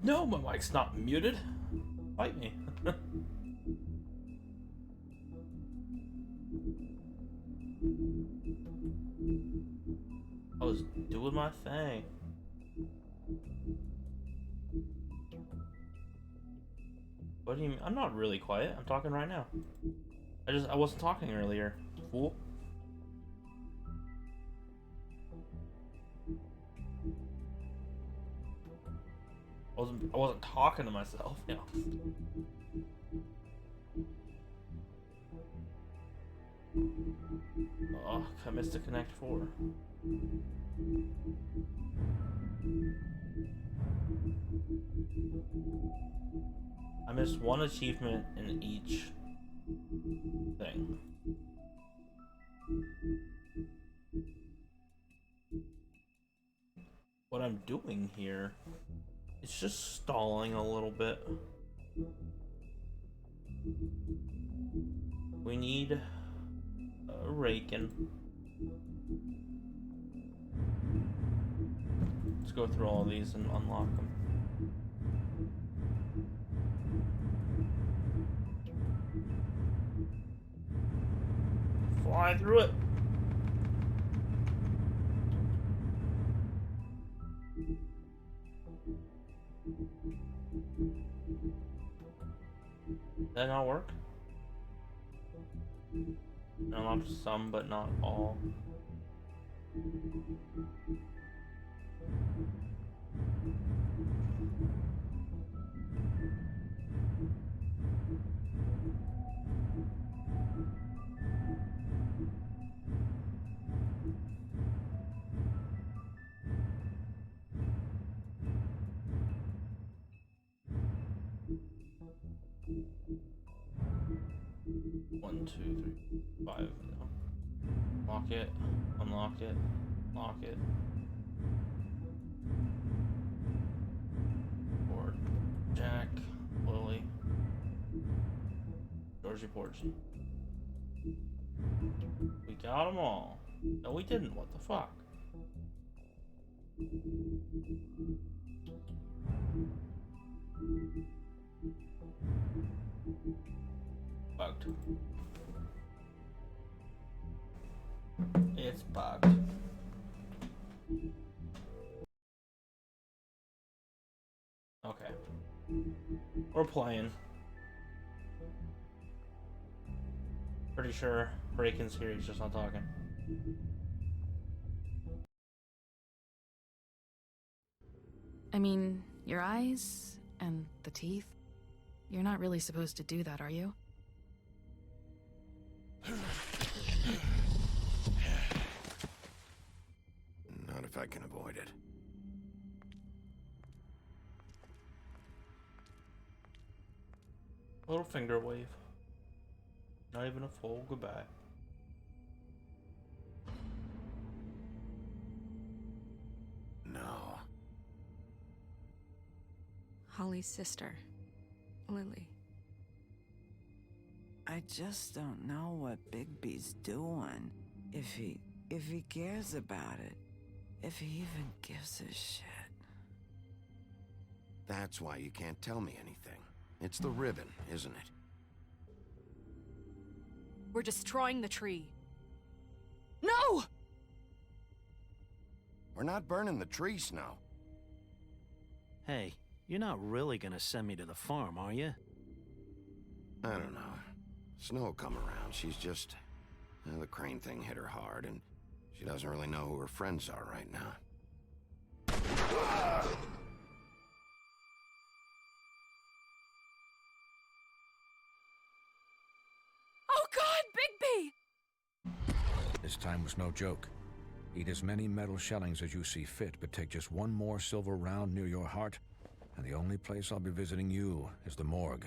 No, my mic's not muted. Fight me. I was doing my thing. What do you mean? I'm not really quiet. I'm talking right now. I wasn't talking earlier, fool. I wasn't talking to myself, you know. Oh, I missed the Connect 4. I missed one achievement in each thing. What I'm doing here is just stalling a little bit. We need a Raken. Let's go through all of these and unlock them. Fly through it. Did that not work? Unlocked some, but not all. One, two, three, 5. No. Lock it, unlock it, lock it. Board, Jack, Lily, Georgie Porgy. We got them all. No, we didn't. What the fuck? bugged. It's bugged. Okay. We're playing. Pretty sure Raken's here, he's just not talking. I mean, your eyes and the teeth. You're not really supposed to do that, are you? Not if I can avoid it. Little finger wave. Not even a full goodbye. No. Holly's sister, Lily. I just don't know what Bigby's doing. If he cares about it. If he even gives a shit. That's why you can't tell me anything. It's the ribbon, isn't it? We're destroying the tree. No! We're not burning the tree, Snow. Hey, you're not really gonna send me to the farm, are you? I don't know. Snow will come around. She's just... the Crane thing hit her hard, and she doesn't really know who her friends are right now. Oh God, Bigby! This time was no joke. Eat as many metal shellings as you see fit, but take just one more silver round near your heart, and the only place I'll be visiting you is the morgue.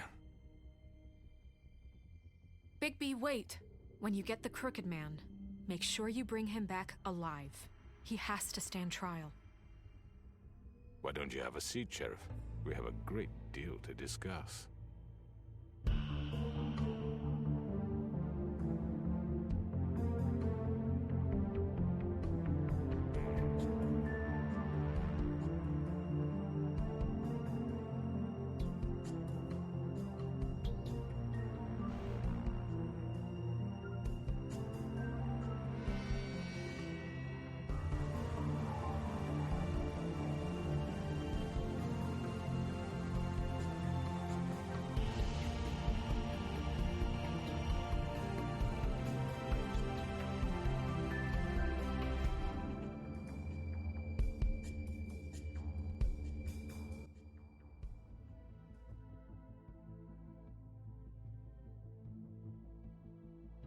Bigby, wait. When you get the Crooked Man, make sure you bring him back alive. He has to stand trial. Why don't you have a seat, Sheriff? We have a great deal to discuss.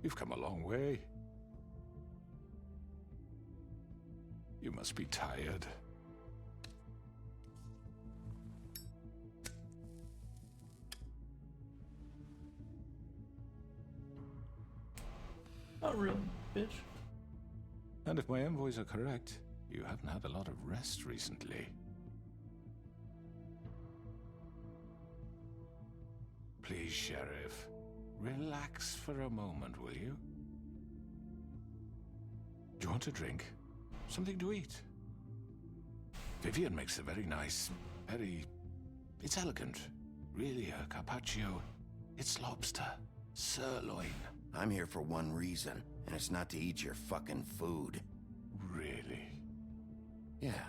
You've come a long way. You must be tired. Not really, bitch. And if my envoys are correct, you haven't had a lot of rest recently. Please, Sheriff. Relax for a moment, will you? Do you want a drink? Something to eat? Vivian makes a very nice, it's elegant. Really a carpaccio. It's lobster. Sirloin. I'm here for one reason, and it's not to eat your fucking food. Really? Yeah.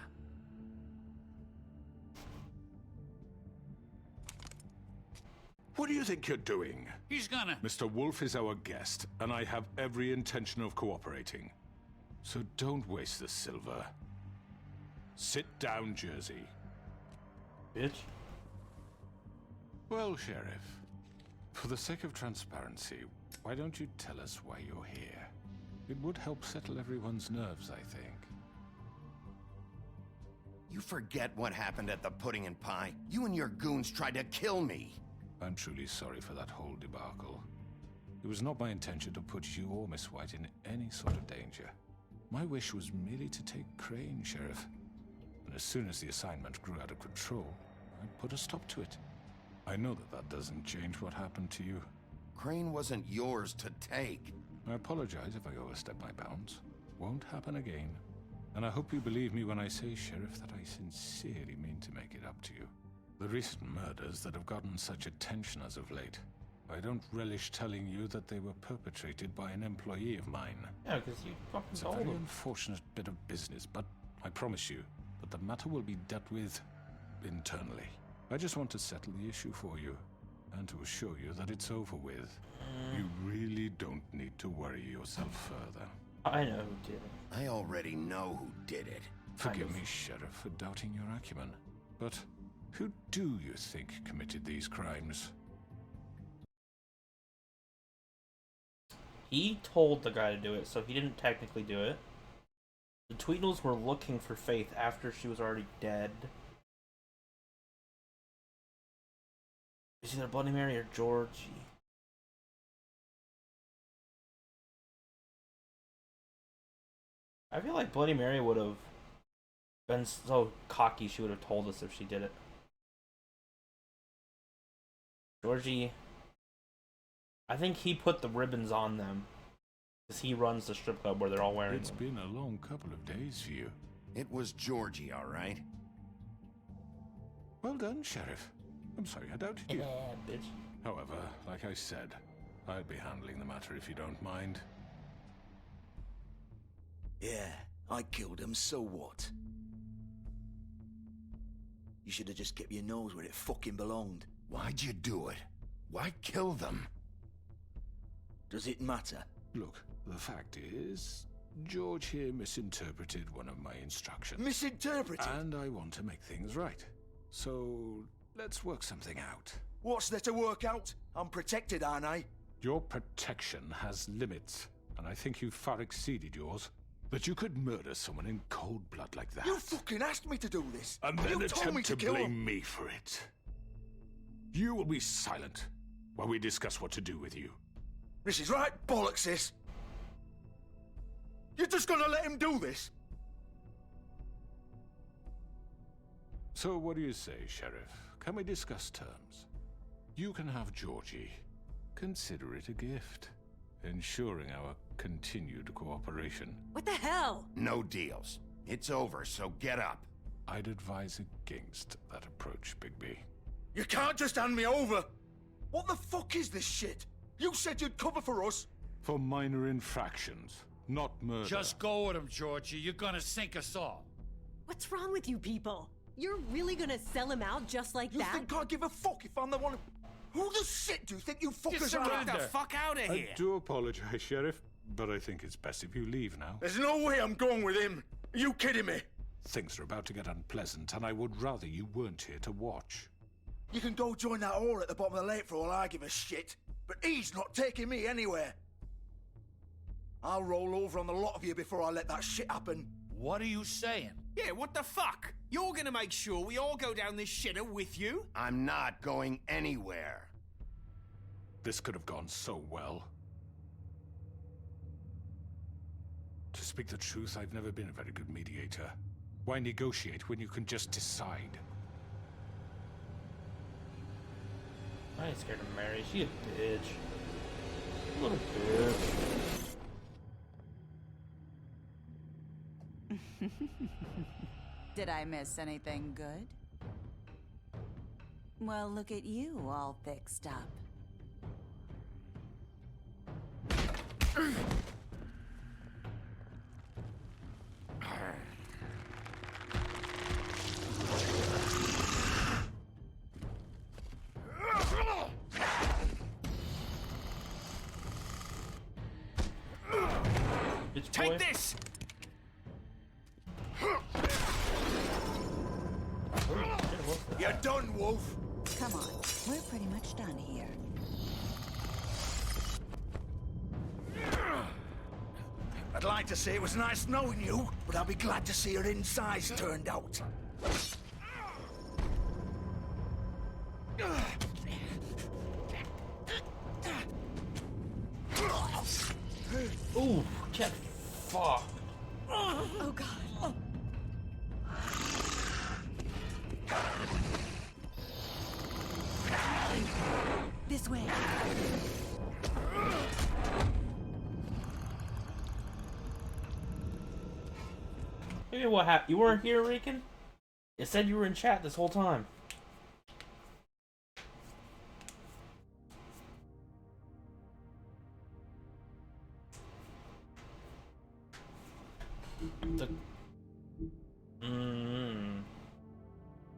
What do you think you're doing? He's gonna... Mr. Wolf is our guest, and I have every intention of cooperating. So don't waste the silver. Sit down, Jersey. Bitch. Well, Sheriff, for the sake of transparency, why don't you tell us why you're here? It would help settle everyone's nerves, I think. You forget what happened at the Pudding and Pie? You and your goons tried to kill me! I'm truly sorry for that whole debacle. It was not my intention to put you or Miss White in any sort of danger. My wish was merely to take Crane, Sheriff. And as soon as the assignment grew out of control, I put a stop to it. I know that that doesn't change what happened to you. Crane wasn't yours to take. I apologize if I overstep my bounds. Won't happen again. And I hope you believe me when I say, Sheriff, that I sincerely mean to make it up to you. The recent murders that have gotten such attention as of late, I don't relish telling you that they were perpetrated by an employee of mine. Yeah, because you fucking It's a told very him. unfortunate bit of business, but I promise you that the matter will be dealt with internally. I just want to settle the issue for you, and to assure you that it's over with. You really don't need to worry yourself further. I know who did it. I already know who did it. Forgive me, Sheriff, for doubting your acumen, but who do you think committed these crimes? He told the guy to do it, so he didn't technically do it. The Tweedles were looking for Faith after she was already dead. It's either Bloody Mary or Georgie. I feel like Bloody Mary would have been so cocky she would have told us if she did it. Georgie, I think he put the ribbons on them. Because he runs the strip club where they're all wearing It's them. been a long couple of days for you. It was Georgie, all right? Well done, Sheriff. I'm sorry I doubted you. Yeah, bitch. However, like I said, I'll be handling the matter if you don't mind. Yeah, I killed him, so what? You should have just kept your nose where it fucking belonged. Why'd you do it? Why kill them? Does it matter? Look, the fact is, George here misinterpreted one of my instructions. Misinterpreted? And I want to make things right. So, let's work something out. What's there to work out? I'm protected, aren't I? Your protection has limits, and I think you've far exceeded yours. But you could murder someone in cold blood like that. You fucking asked me to do this. And then you told me attempt to to kill blame him. me for it. You will be silent while we discuss what to do with you. This is right bollocks, this. You're just gonna let him do this? So what do you say, Sheriff? Can we discuss terms? You can have Georgie. Consider it a gift, ensuring our continued cooperation. What the hell? No deals. It's over, so get up. I'd advise against that approach, Bigby. You can't just hand me over. What the fuck is this shit? You said you'd cover for us. For minor infractions, not murder. Just go with him, Georgie. You're gonna sink us all. What's wrong with you people? You're really gonna sell him out just like You that? think I give a fuck if I'm the one who... Who the shit do you think you fuckers are? surrender. Get the fuck out of I do apologize, Sheriff, but I think it's best if you leave now. There's no way I'm going with him. Are you kidding me? Things are about to get unpleasant, and I would rather you weren't here to watch. You can go join that whore at the bottom of the lake for all I give a shit. But he's not taking me anywhere. I'll roll over on the lot of you before I let that shit happen. What are you saying? Yeah, what the fuck? You're gonna make sure we all go down this shitter with you? I'm not going anywhere. This could have gone so well. To speak the truth, I've never been a very good mediator. Why negotiate when you can just decide? I ain't scared of Mary. She a bitch. A little bitch. Did I miss anything good? Well, look at you, all fixed up. Bitch Take boy. this! You're done, Wolf. Come on, we're pretty much done here. I'd like to say it was nice knowing you, but I'll be glad to see your insides turned out. Ooh, get fucked. Oh god. This way. Maybe what happened? You weren't here, Rican? It said you were in chat this whole time.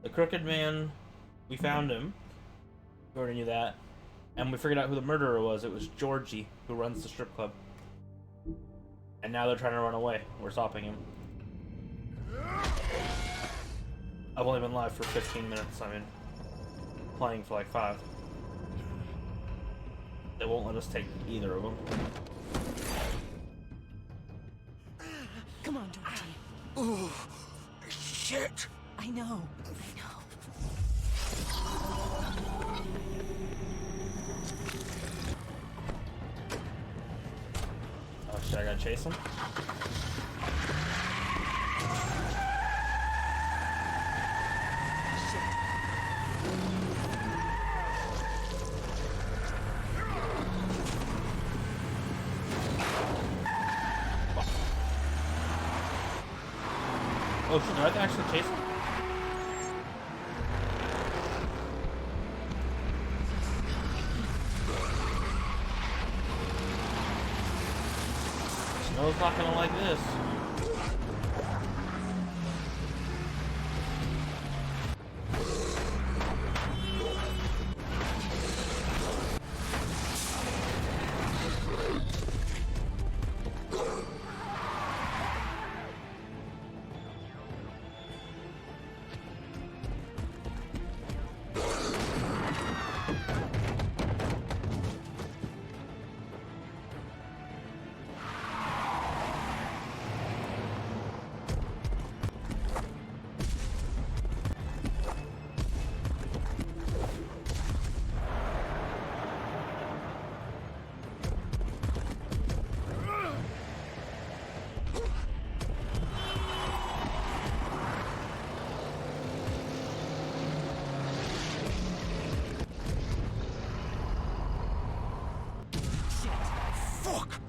The Crooked Man, we found him. We already knew that. And we figured out who the murderer was. It was Georgie, who runs the strip club. And now they're trying to run away. We're stopping him. I've only been live for 15 minutes. I mean, playing for like 5. They won't let us take either of them. Come on, Georgie. Oh, shit! I know. Oh shit, I gotta chase him? Oh shit, do I have to actually chase him? Snow's not gonna like this.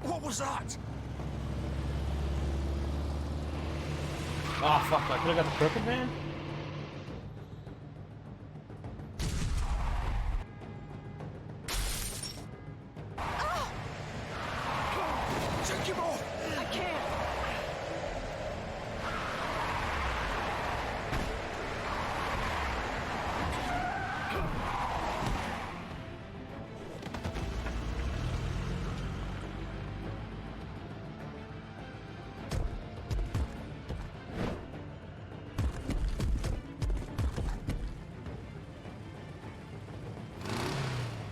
What was that? Ah, fuck, I could've got the Crooked Man? Take him off! I can't!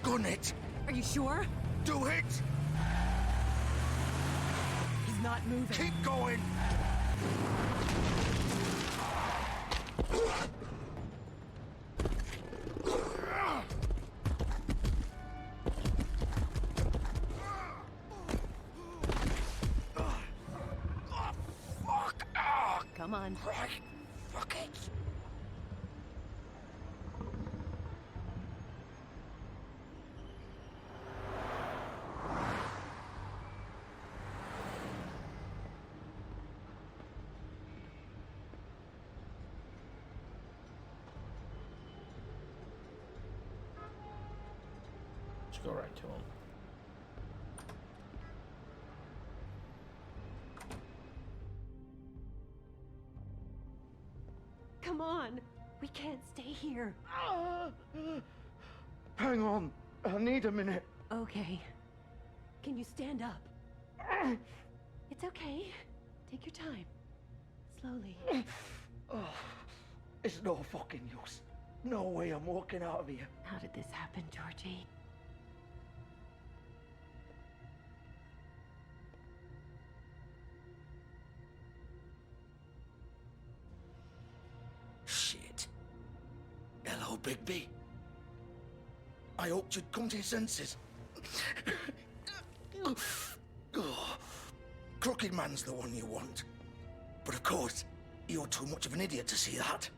Gun it! Are you sure? Do it! He's not moving. Keep going! Come on. Right. Fuck it. Just go right to him. Come on. We can't stay here. Hang on. I need a minute. Okay. Can you stand up? It's okay. Take your time. Slowly. Oh, it's no fucking use. No way I'm walking out of here. How did this happen, Georgie? Shit. Hello, Bigby. I hoped you'd come to your senses. Oh, Crooked Man's the one you want. But of course, you're too much of an idiot to see that.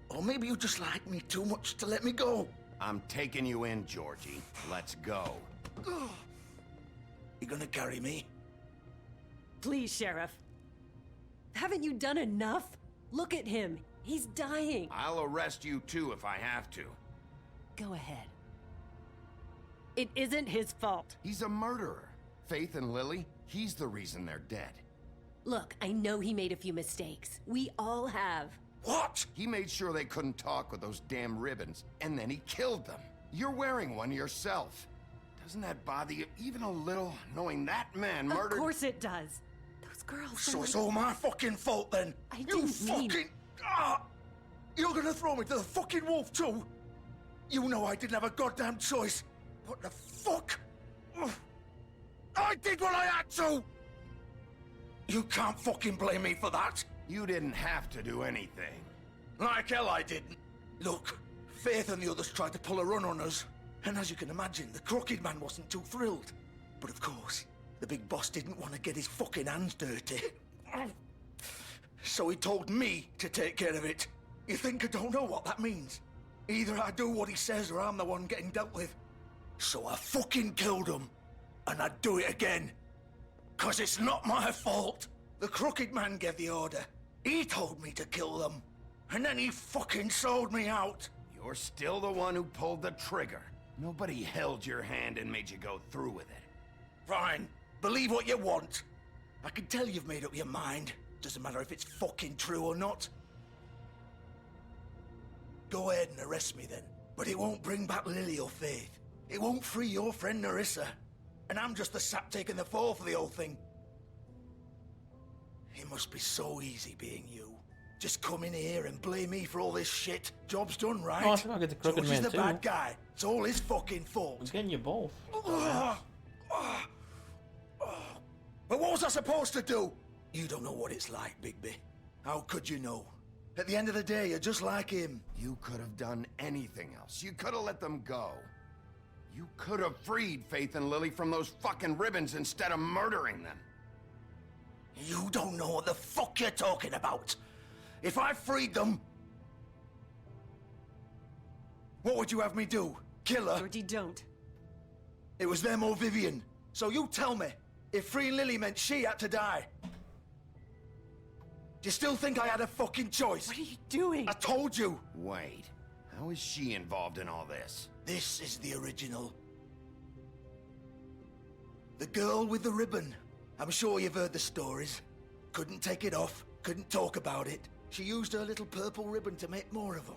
Or maybe you just like me too much to let me go. I'm taking you in, Georgie. Let's go. You gonna carry me? Please, Sheriff. Haven't you done enough? Look at him. He's dying. I'll arrest you too if I have to. Go ahead. It isn't his fault. He's a murderer. Faith and Lily, he's the reason they're dead. Look, I know he made a few mistakes. We all have. What? He made sure they couldn't talk with those damn ribbons, and then he killed them. You're wearing one yourself. Doesn't that bother you even a little, knowing that man murdered— Of course it does. Those girls. So it's all my fucking fault then? I You didn't mean- fucking... Ah! You're gonna throw me to the fucking wolf too? You know I didn't have a goddamn choice. What the fuck? Ugh. I did what I had to! You can't fucking blame me for that. You didn't have to do anything. Like hell I didn't. Look, Faith and the others tried to pull a run on us. And as you can imagine, the Crooked Man wasn't too thrilled. But of course, the big boss didn't want to get his fucking hands dirty. So he told me to take care of it. You think I don't know what that means? Either I do what he says or I'm the one getting dealt with. So I fucking killed him. And I'd do it again. 'Cause it's not my fault. The Crooked Man gave the order. He told me to kill them. And then he fucking sold me out. You're still the one who pulled the trigger. Nobody held your hand and made you go through with it. Fine. Believe what you want. I can tell you've made up your mind. Doesn't matter if it's fucking true or not. Go ahead and arrest me then. But it won't bring back Lily or Faith. It won't free your friend Nerissa. And I'm just the sap taking the fall for the whole thing. It must be so easy being you. Just come in here and blame me for all this shit. Job's done, right? Oh, I forgot to get the Crooked George Man is the too. bad guy. It's all his fucking fault. I'm getting you both. But what was I supposed to do? You don't know what it's like, Bigby. How could you know? At the end of the day, you're just like him. You could have done anything else. You could have let them go. You could have freed Faith and Lily from those fucking ribbons instead of murdering them. You don't know what the fuck you're talking about. If I freed them... What would you have me do? Kill her? Georgie, don't. It was them or Vivian. So you tell me, if freeing Lily meant she had to die. Do you still think I had a fucking choice? What are you doing? I told you. Wait, how is she involved in all this? This is the original. The girl with the ribbon. I'm sure you've heard the stories. Couldn't take it off, couldn't talk about it. She used her little purple ribbon to make more of them.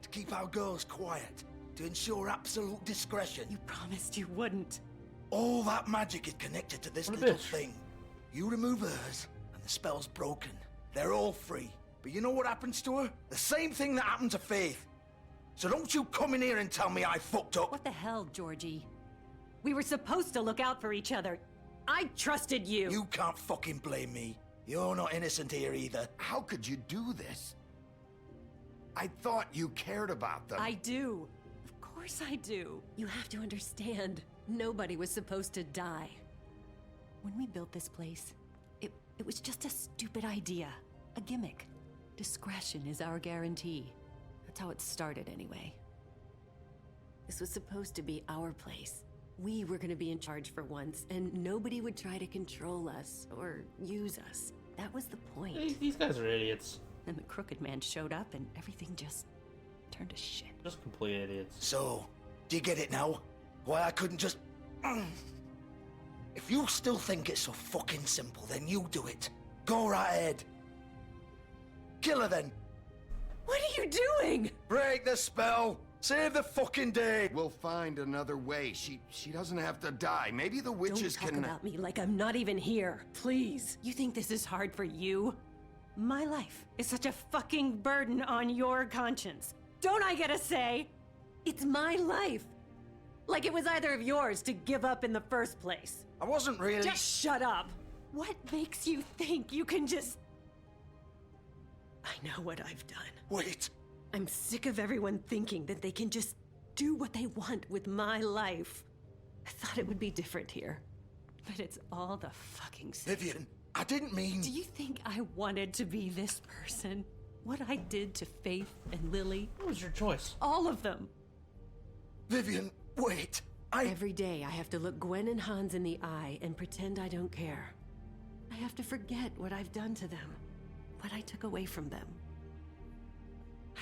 To keep our girls quiet. To ensure absolute discretion. You promised you wouldn't. All that magic is connected to this What a little bitch. thing. You remove hers, and the spell's broken. They're all free. But you know what happens to her? The same thing that happened to Faith. So don't you come in here and tell me I fucked up. What the hell, Georgie? We were supposed to look out for each other. I trusted you. You can't fucking blame me. You're not innocent here either. How could you do this? I thought you cared about them. I do. Of course I do. You have to understand. Nobody was supposed to die. When we built this place, it was just a stupid idea. A gimmick. Discretion is our guarantee. That's how it started anyway. This was supposed to be our place. We were gonna be in charge for once, and nobody would try to control us or use us. That was the point. These guys are idiots. And the Crooked Man showed up and everything just turned to shit. Just complete idiots. So, do you get it now? Why I couldn't just... If you still think it's so fucking simple, then you do it. Go right ahead. Kill her then. What are you doing? Break the spell. Save the fucking day. We'll find another way. She doesn't have to die. Maybe the witches Don't talk can... about me like I'm not even here. Please. You think this is hard for you? My life is such a fucking burden on your conscience. Don't I get a say? It's my life. Like it was either of yours to give up in the first place. I wasn't really... Just shut up. What makes you think you can just... I know what I've done. Wait. I'm sick of everyone thinking that they can just do what they want with my life. I thought it would be different here. But it's all the fucking same. Vivian, I didn't mean... Do you think I wanted to be this person? What I did to Faith and Lily? What was your choice? All of them. Vivian, wait. Every day I have to look Gwen and Hans in the eye and pretend I don't care. I have to forget what I've done to them. What I took away from them.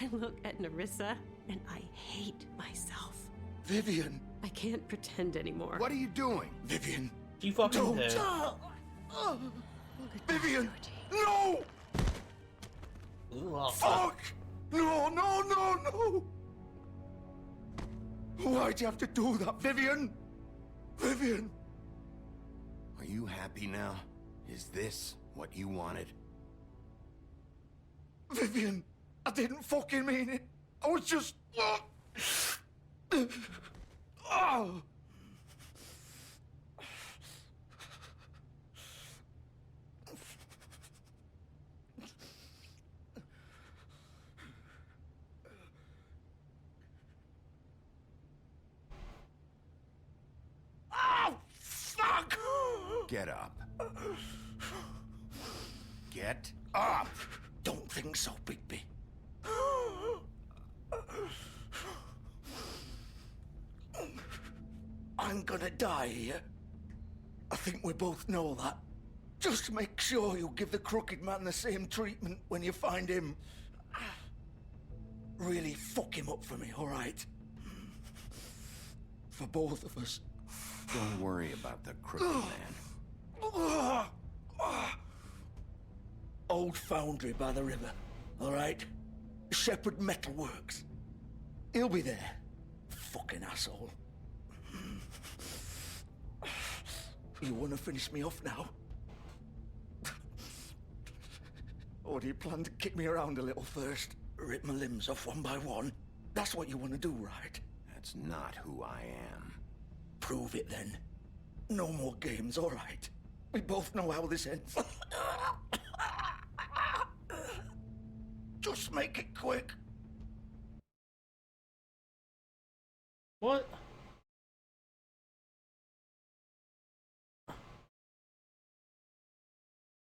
I look at Nerissa and I hate myself. Vivian. I can't pretend anymore. What are you doing? Vivian. You fucking Don't. did. Vivian! No! Fuck! No, no, no, no! Why'd you have to do that, Vivian? Vivian! Are you happy now? Is this what you wanted? Vivian! I didn't fucking mean it. I was just... Oh. Oh, fuck! Get up. Get up! Don't think so, Bigby. I'm gonna die here. I think we both know that. Just make sure you give the Crooked Man the same treatment when you find him. Really fuck him up for me, all right? For both of us. Don't worry about the Crooked Man. Old foundry by the river, all right? Shepherd Metalworks. He'll be there. Fucking asshole. You want to finish me off now? Or do you plan to kick me around a little first? Rip my limbs off one by one? That's what you want to do, right? That's not who I am. Prove it then. No more games, all right? We both know how this ends. Just make it quick. What?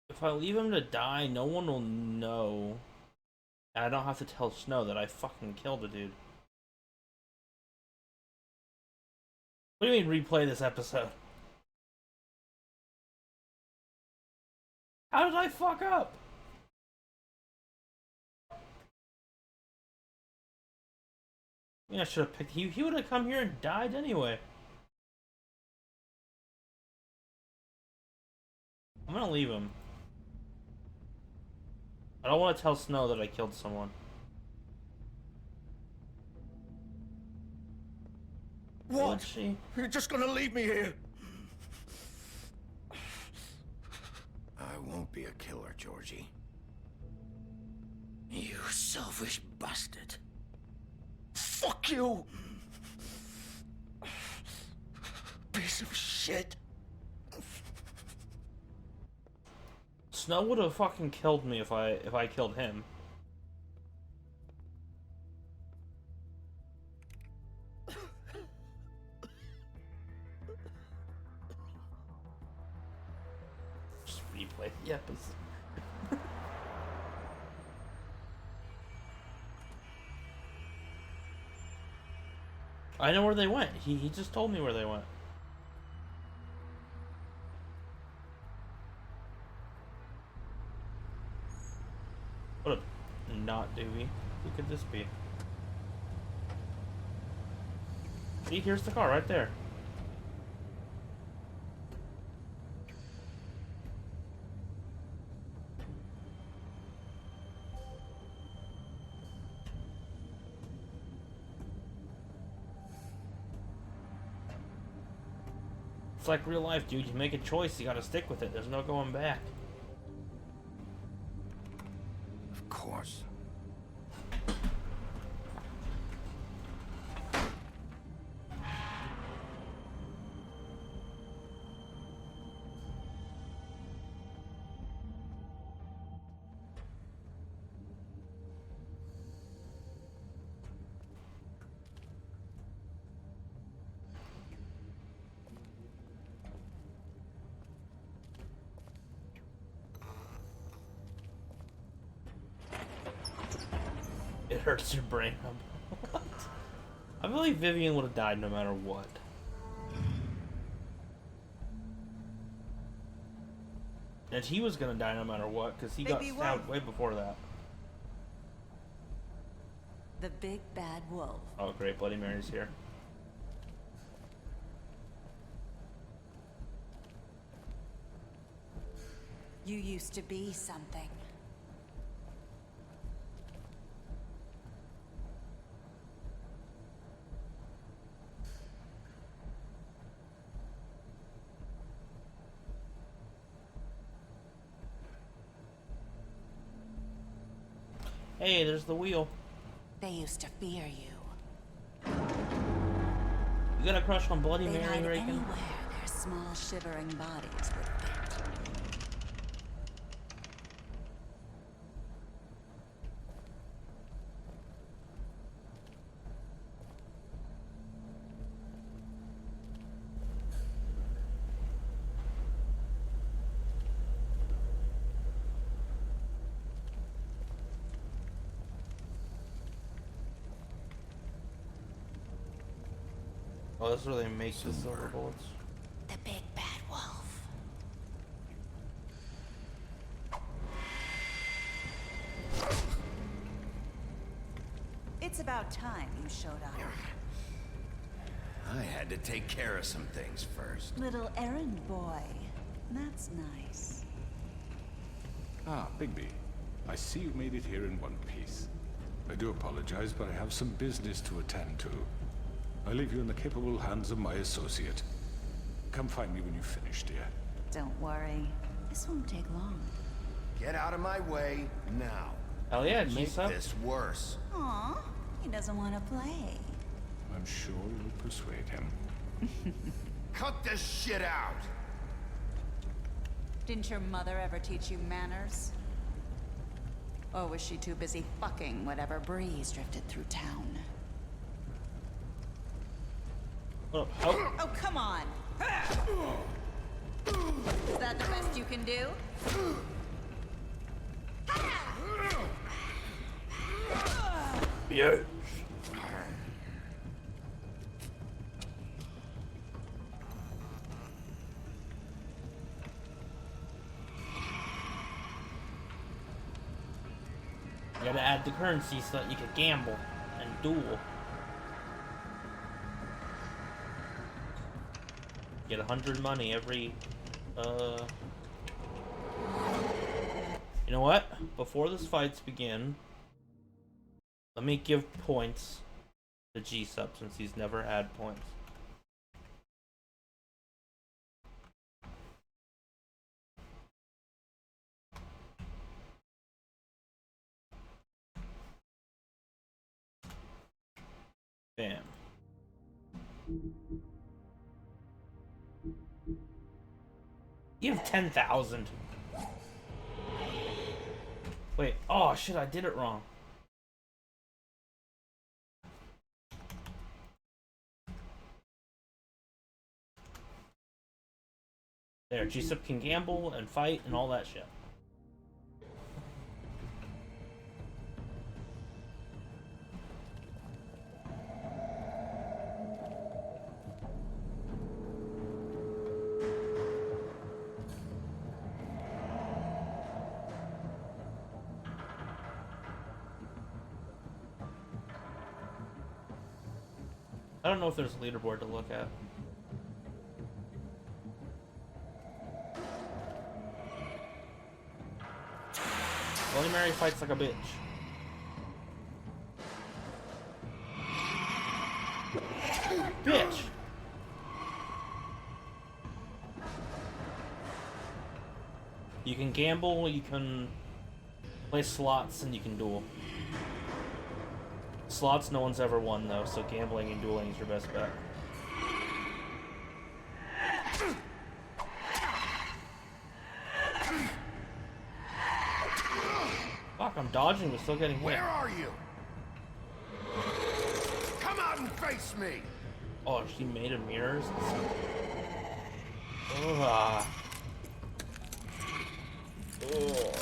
If I leave him to die, no one will know. And I don't have to tell Snow that I fucking killed a dude. What do you mean replay this episode? How did I fuck up? Yeah, I should have picked. He would have come here and died anyway. I'm gonna leave him. I don't want to tell Snow that I killed someone. What? You're just gonna leave me here? I won't be a killer, Georgie. You selfish bastard. Fuck you! Piece of shit. Snow would have fucking killed me if I killed him. Just replay the episode. I know where they went. He just told me where they went. What a not doobie. Who could this be? See, here's the car right there. It's like real life, dude. You make a choice, you gotta stick with it. There's no going back. Of course. It hurts your brain. What? I feel like Vivian would have died no matter what. And he was gonna die no matter what, because he got stabbed way before that. The big bad wolf. Oh great, Bloody Mary's here. You used to be something. Hey, there's the wheel. They used to fear you. You gotta crush on Bloody They'd Mary, hide Raken? anywhere their small, shivering bodies would fit. Oh, this really makes the silver bullets. The big bad wolf. It's about time you showed up. I had to take care of some things first. Little errand boy. That's nice. Ah, Bigby. I see you made it here in one piece. I do apologize, but I have some business to attend to. I leave you in the capable hands of my associate. Come find me when you finish, dear. Don't worry. This won't take long. Get out of my way now. Hell yeah, Make G-Sub. this worse. Aw, he doesn't want to play. I'm sure you'll persuade him. Cut this shit out! Didn't your mother ever teach you manners? Or was she too busy fucking whatever breeze drifted through town? Oh, Oh, come on! Is that the best you can do? Yeah. You gotta add the currency so that you can gamble and duel. Get 100 money every, You know what? Before this fights begin, let me give points to G-Sub since he's never had points. Bam. You have 10,000. Wait, oh shit, I did it wrong. There, G-Sub can gamble and fight and all that shit. I don't know if there's a leaderboard to look at. Bloody Mary fights like a bitch. Bitch! You can gamble, you can play slots, and you can duel. Slots no one's ever won though, so gambling and dueling is your best bet. Fuck, I'm dodging but still getting hit. Where are you? Come out and face me! Oh, she made of mirrors? Ugh. Ugh.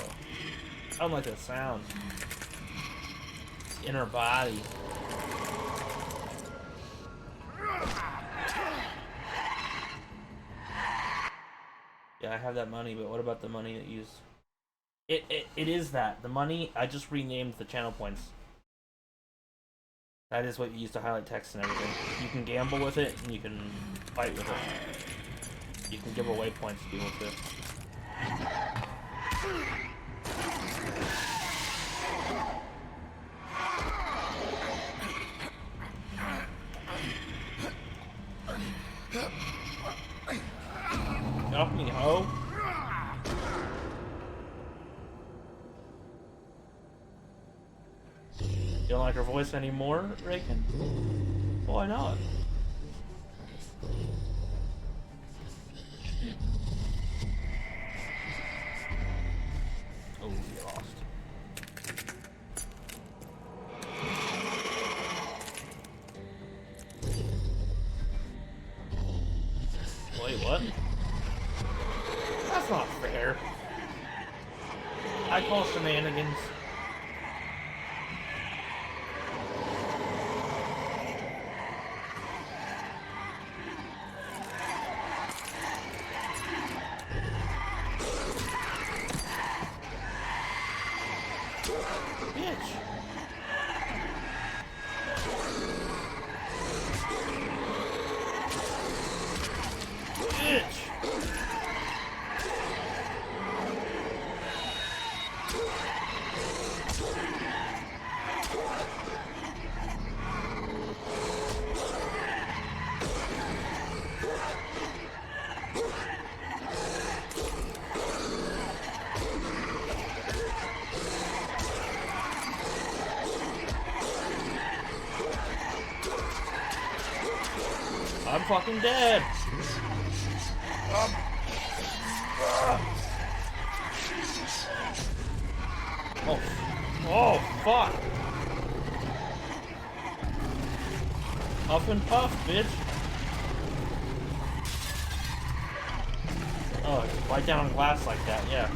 I don't like that sound. In her body. Yeah, I have that money, but what about the money that you use? It is that. The money, I just renamed the channel points. That is what you use to highlight text and everything. You can gamble with it, and you can fight with it. You can give away points to people too. Get off me, ho! You don't like her voice anymore, Raken? Why not? Oh, you lost. Wait, what? That's not fair. I call shenanigans. I'm fucking dead. Oh, oh, fuck. Huff and puff, bitch. Oh, just bite down on glass like that, yeah.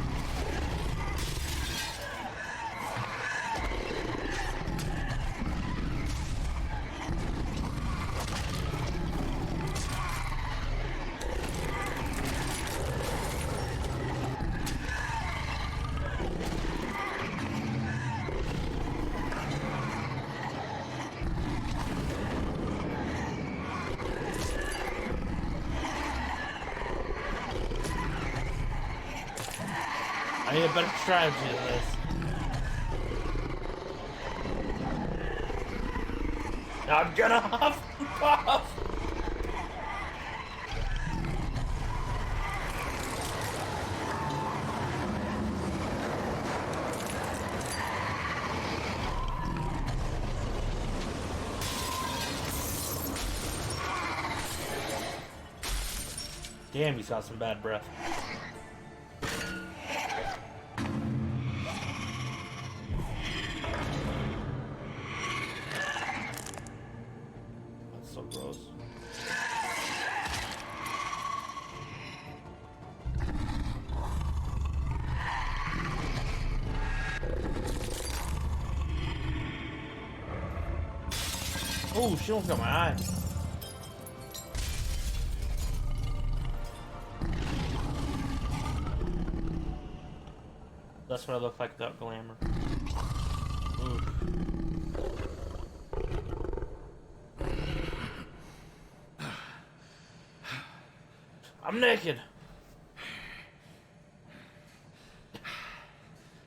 I need a better strategy than this. I'm gonna huff and puff! Damn, he's got some bad breath. So gross. Oh, she almost got my eye. That's what I look like without glamour. Ooh. I'm naked.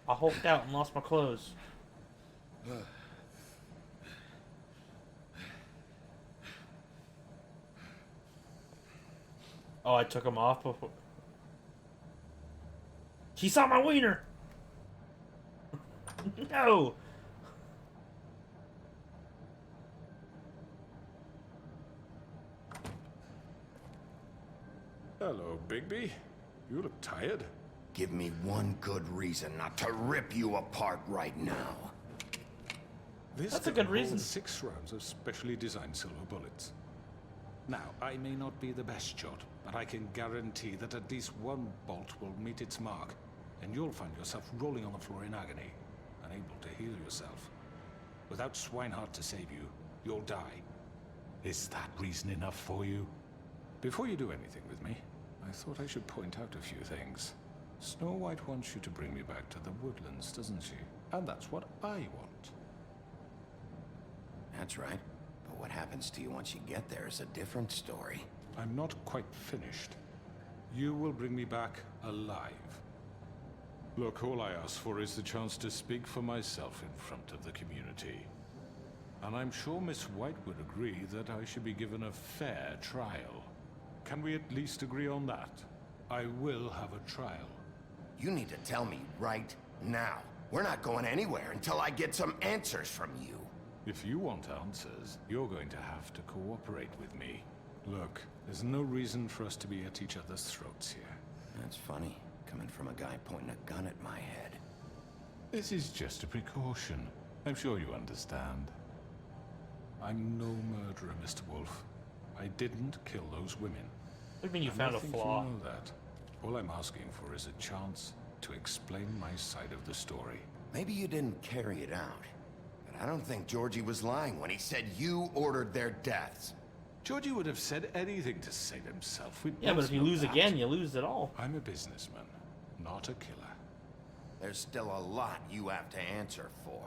I hulked out and lost my clothes. Oh, I took them off before. She saw my wiener. No. Hello, Bigby. You look tired. Give me one good reason not to rip you apart right now. That's a good reason. 6 rounds of specially designed silver bullets. Now, I may not be the best shot, but I can guarantee that at least one bolt will meet its mark, and you'll find yourself rolling on the floor in agony, unable to heal yourself. Without Swinehart to save you, you'll die. Is that reason enough for you? Before you do anything with me, I thought I should point out a few things. Snow White wants you to bring me back to the woodlands, doesn't she? And that's what I want. That's right. But what happens to you once you get there is a different story. I'm not quite finished. You will bring me back alive. Look, all I ask for is the chance to speak for myself in front of the community. And I'm sure Miss White would agree that I should be given a fair trial. Can we at least agree on that? I will have a trial. You need to tell me right now. We're not going anywhere until I get some answers from you. If you want answers, you're going to have to cooperate with me. Look, there's no reason for us to be at each other's throats here. That's funny, coming from a guy pointing a gun at my head. This is just a precaution. I'm sure you understand. I'm no murderer, Mr. Wolf. I didn't kill those women. What do you mean you And found I a think flaw? You know that. All I'm asking for is a chance to explain my side of the story. Maybe you didn't carry it out, but I don't think Georgie was lying when he said you ordered their deaths. Georgie would have said anything to save himself. Yeah, but if you lose again, you lose it all. I'm a businessman, not a killer. There's still a lot you have to answer for.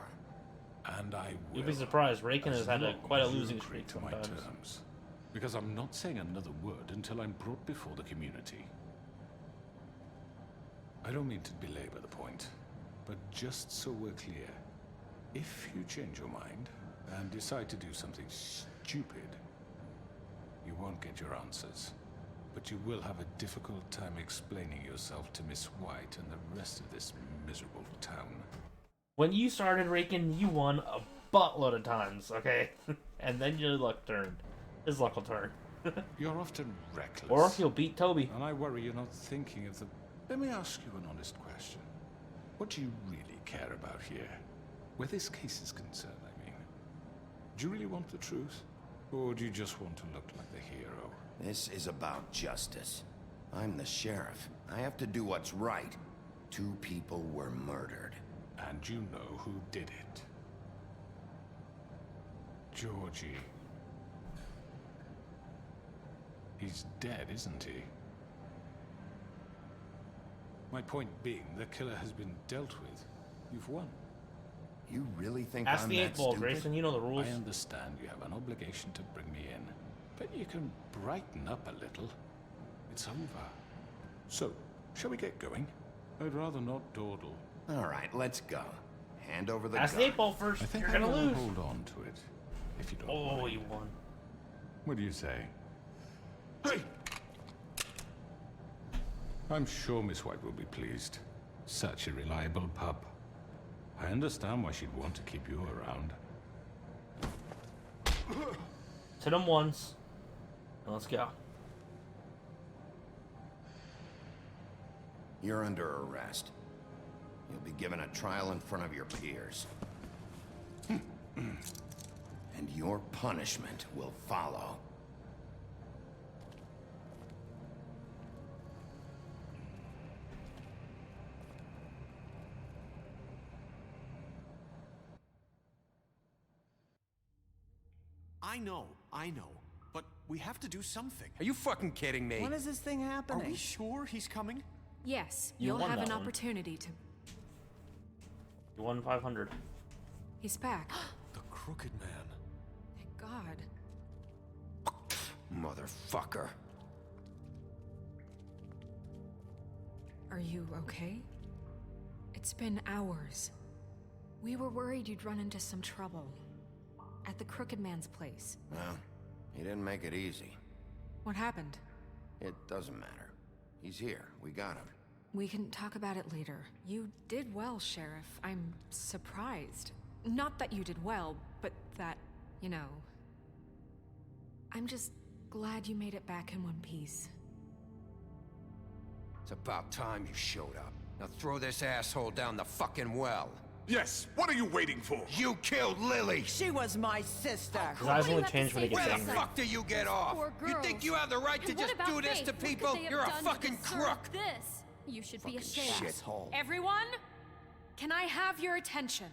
And I will. You'd be surprised. Raken has had quite a losing agree streak to my sometimes. terms. Because I'm not saying another word until I'm brought before the community. I don't mean to belabor the point, but just so we're clear, if you change your mind and decide to do something stupid, you won't get your answers. But you will have a difficult time explaining yourself to Miss White and the rest of this miserable town. When you started Raken, you won a buttload of times, okay? And then your luck turned. His luck will turn. You're often reckless. Or you'll beat Toby. And I worry you're not thinking of the... Let me ask you an honest question. What do you really care about here? Where this case is concerned, I mean. Do you really want the truth? Or do you just want to look like the hero? This is about justice. I'm the sheriff. I have to do what's right. 2 people were murdered. And you know who did it. Georgie. He's dead, isn't he? My point being, the killer has been dealt with. You've won. You really think Ask I'm the that 8 ball, stupid? Grayson. You know the rules. I understand you have an obligation to bring me in. But you can brighten up a little. It's over. So, shall we get going? I'd rather not dawdle. All right, let's go. Hand over the Ask gun. the 8 ball first. I think You're I'm gonna gonna lose. hold on to it, if you don't Oh, mind. you won. What do you say? Hey! I'm sure Miss White will be pleased. Such a reliable pup. I understand why she'd want to keep you around. Hit him once. And let's go. You're under arrest. You'll be given a trial in front of your peers. And your punishment will follow. I know. But we have to do something. Are you fucking kidding me? When is this thing Are happening? we sure he's coming? Yes, You you'll won have that an one. opportunity to. You won 500. He's back. The Crooked Man. Thank God. Motherfucker. Are you okay? It's been hours. We were worried you'd run into some trouble. At the Crooked Man's place. Well, he didn't make it easy. What happened? It doesn't matter. He's here. We got him. We can talk about it later. You did well, Sheriff. I'm surprised. Not that you did well, but that, you know... I'm just glad you made it back in one piece. It's about time you showed up. Now throw this asshole down the fucking well. Yes, what are you waiting for? You killed Lily! She was my sister. His eyes only change when he gets Where the angry. fuck do you get off? Poor You girls. think you have the right to And what just about do this Faith? to What could people? they have You're a done to fucking deserve crook! This. You should be ashamed. Shithole. Everyone, can I have your attention?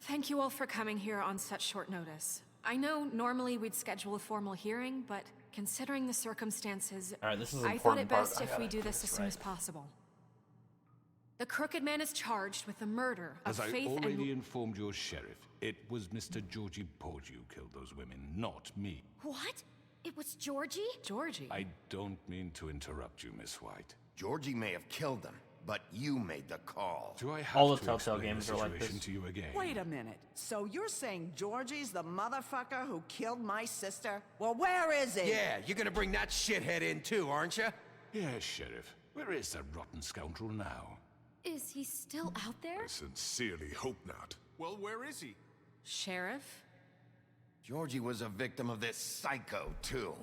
Thank you all for coming here on such short notice. I know normally we'd schedule a formal hearing, but considering the circumstances, All right, this is an I thought it important part. best I if gotta we do get this as soon right. as possible. The Crooked Man is charged with the murder of As I Faith already and... informed your sheriff, it was Mr. Georgie Porge who killed those women, not me. What? It was Georgie? Georgie? I don't mean to interrupt you, Miss White. Georgie may have killed them, but you made the call. Do I have All the to Telltale explain games the are like situation this. to you again? Wait a minute. So you're saying Georgie's the motherfucker who killed my sister? Well, where is he? Yeah, you're gonna bring that shithead in too, aren't you? Yes, Sheriff. Where is that rotten scoundrel now? Is he still out there? I sincerely hope not. Well, where is he? Sheriff? Georgie was a victim of this psycho, too.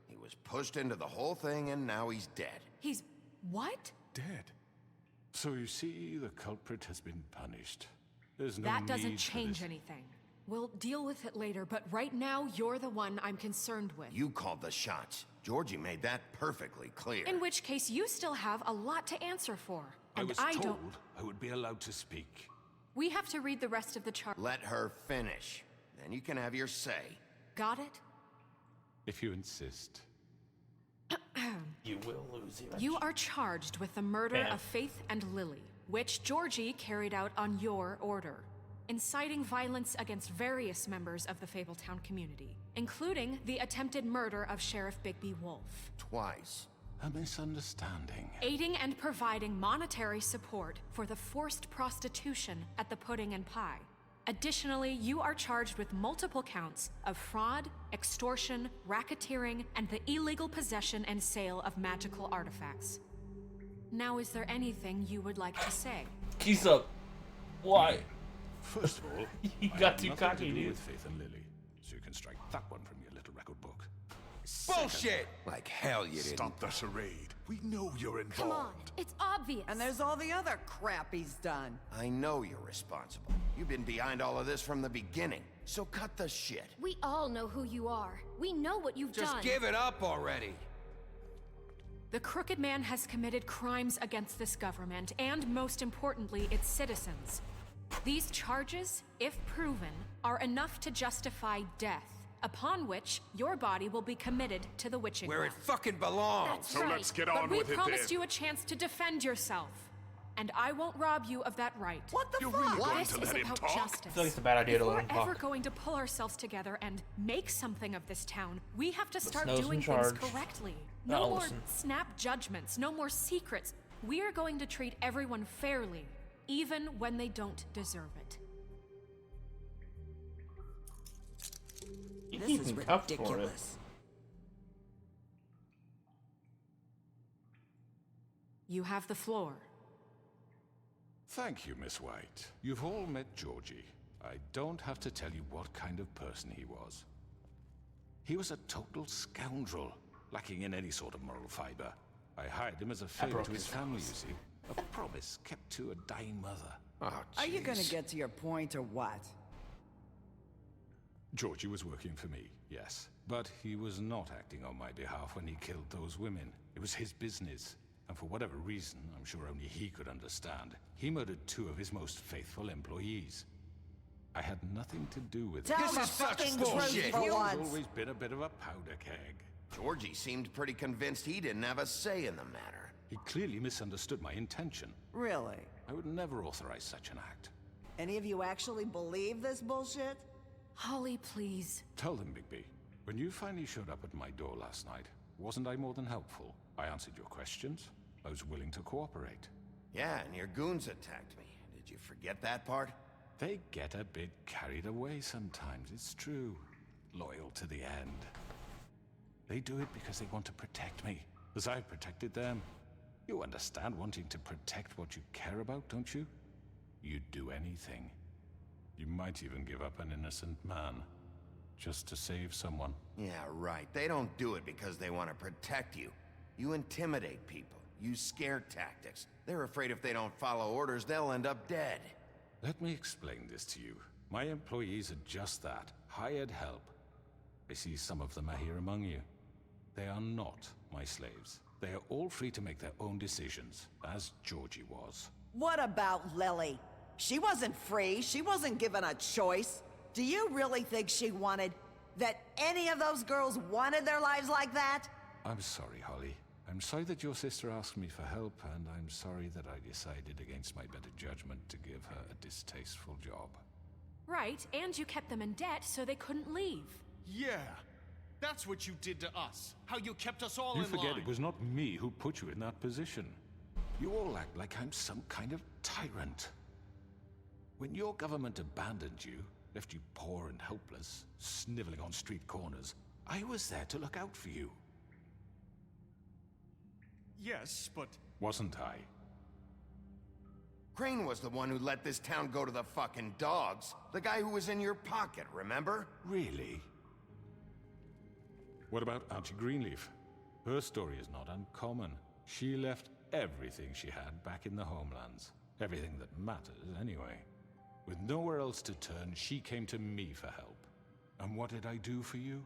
He was pushed into the whole thing, and now he's dead. He's... what? Dead. So you see, the culprit has been punished. There's no That doesn't need for change this. anything. We'll deal with it later, but right now, you're the one I'm concerned with. You called the shots. Georgie made that perfectly clear. In which case, you still have a lot to answer for. I And was I told don't... I would be allowed to speak. We have to read the rest of the chart. Let her finish. Then you can have your say. Got it? If you insist. You will lose eventually. You are charged with the murder Bam. of Faith and Lily, which Georgie carried out on your order, inciting violence against various members of the Fabletown community, including the attempted murder of Sheriff Bigby Wolf. Twice. A misunderstanding. Aiding and providing monetary support for the forced prostitution at the Pudding and Pie. Additionally, you are charged with multiple counts of fraud, extortion, racketeering, and the illegal possession and sale of magical artifacts. Now, is there anything you would like to say? Keys up. Why? First of all, You I got have too nothing cocky, to do dude. with Faith and Lily, so you can strike that one from your little record book. Bullshit! Like hell you didn't. Stop the charade. We know you're involved. Come on, it's obvious. And there's all the other crap he's done. I know you're responsible. You've been behind all of this from the beginning. So cut the shit. We all know who you are. We know what you've Just done. give it up already. The Crooked Man has committed crimes against this government, and most importantly, its citizens. These charges, if proven, are enough to justify death, upon which your body will be committed to the witching Where well. it fucking belongs. That's So right. let's get But on we with it promised then. you a chance to defend yourself, and I won't rob you of that right. What the You're fuck? really going This to is let him about talk? justice. I feel like it's a bad idea If to let we're him ever talk. going to pull ourselves together and make something of this town, we have to start Snow's in doing things charge. correctly. Not No more Olsen. snap judgments, no more secrets. We are going to treat everyone fairly, even when they don't deserve it. This is ridiculous. You have the floor. Thank you, Miss White. You've all met Georgie. I don't have to tell you what kind of person he was. He was a total scoundrel, lacking in any sort of moral fiber. I hired him as a favor broke to his his family, you see. A promise kept to a dying mother. Oh, Are you gonna jeez. get to your point or what? Georgie was working for me, yes. But he was not acting on my behalf when he killed those women. It was his business. And for whatever reason, I'm sure only he could understand, he murdered 2 of his most faithful employees. I had nothing to do with it. Tell This the is such fucking bullshit. truth for He's once. always been a bit of a powder keg. Georgie seemed pretty convinced he didn't have a say in the matter. He clearly misunderstood my intention. Really? I would never authorize such an act. Any of you actually believe this bullshit? Holly, please. Tell them, Bigby. When you finally showed up at my door last night, wasn't I more than helpful? I answered your questions. I was willing to cooperate. Yeah, and your goons attacked me. Did you forget that part? They get a bit carried away sometimes, it's true. Loyal to the end. They do it because they want to protect me, as I've protected them. You understand wanting to protect what you care about, don't you? You'd do anything. You might even give up an innocent man, just to save someone. Yeah, right. They don't do it because they want to protect you. You intimidate people, use scare tactics. They're afraid if they don't follow orders, they'll end up dead. Let me explain this to you. My employees are just that, hired help. I see some of them are here among you. They are not my slaves. They are all free to make their own decisions, as Georgie was. What about Lily? She wasn't free. She wasn't given a choice. Do you really think she wanted... that any of those girls wanted their lives like that? I'm sorry, Holly. I'm sorry that your sister asked me for help, and I'm sorry that I decided against my better judgment to give her a distasteful job. Right, and you kept them in debt so they couldn't leave. Yeah. That's what you did to us. How you kept us all You in forget line. it was not me who put you in that position. You all act like I'm some kind of tyrant. When your government abandoned you, left you poor and helpless, sniveling on street corners, I was there to look out for you. Yes, but... Wasn't I? Crane was the one who let this town go to the fucking dogs. The guy who was in your pocket, remember? Really? What about Auntie Greenleaf? Her story is not uncommon. She left everything she had back in the homelands. Everything that matters, anyway. With nowhere else to turn, she came to me for help. And what did I do for you?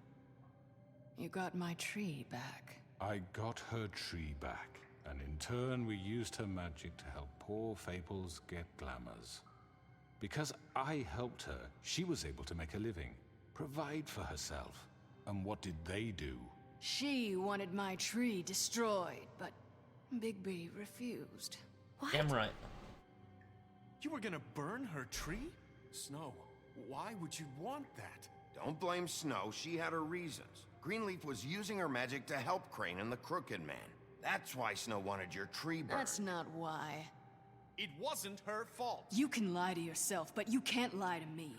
You got my tree back. I got her tree back, and in turn we used her magic to help poor Fables get glamours. Because I helped her, she was able to make a living, provide for herself. And what did they do? She wanted my tree destroyed, but Bigby refused. What? Damn right. You were gonna burn her tree? Snow, why would you want that? Don't blame Snow, she had her reasons. Greenleaf was using her magic to help Crane and the Crooked Man. That's why Snow wanted your tree burned. That's not why. It wasn't her fault. You can lie to yourself, but you can't lie to me.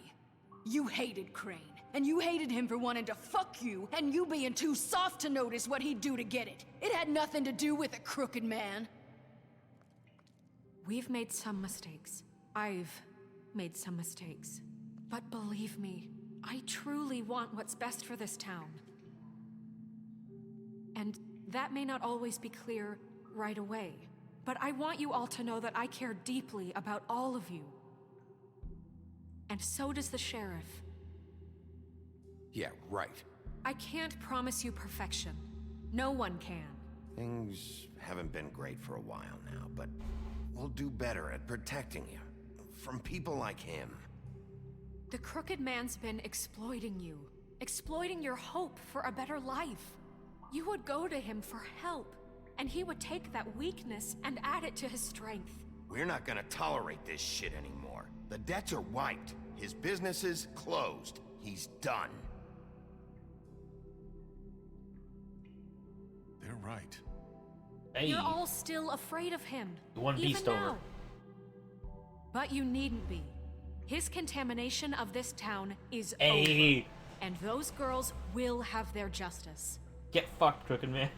You hated Crane, and you hated him for wanting to fuck you, and you being too soft to notice what he'd do to get it. It had nothing to do with a Crooked Man. We've made some mistakes. I've made some mistakes. But believe me, I truly want what's best for this town. And that may not always be clear right away, but I want you all to know that I care deeply about all of you. And so does the sheriff. Yeah, right. I can't promise you perfection. No one can. Things haven't been great for a while now, but we'll do better at protecting you. From people like him. The Crooked Man's been exploiting you. Exploiting your hope for a better life. You would go to him for help, and he would take that weakness and add it to his strength. We're not gonna tolerate this shit anymore. The debts are wiped. His business is closed. He's done. They're right. Hey. You're all still afraid of him. One even beast now. over. But you needn't be. His contamination of this town is Hey. over. And those girls will have their justice. Get fucked, Crooked Man.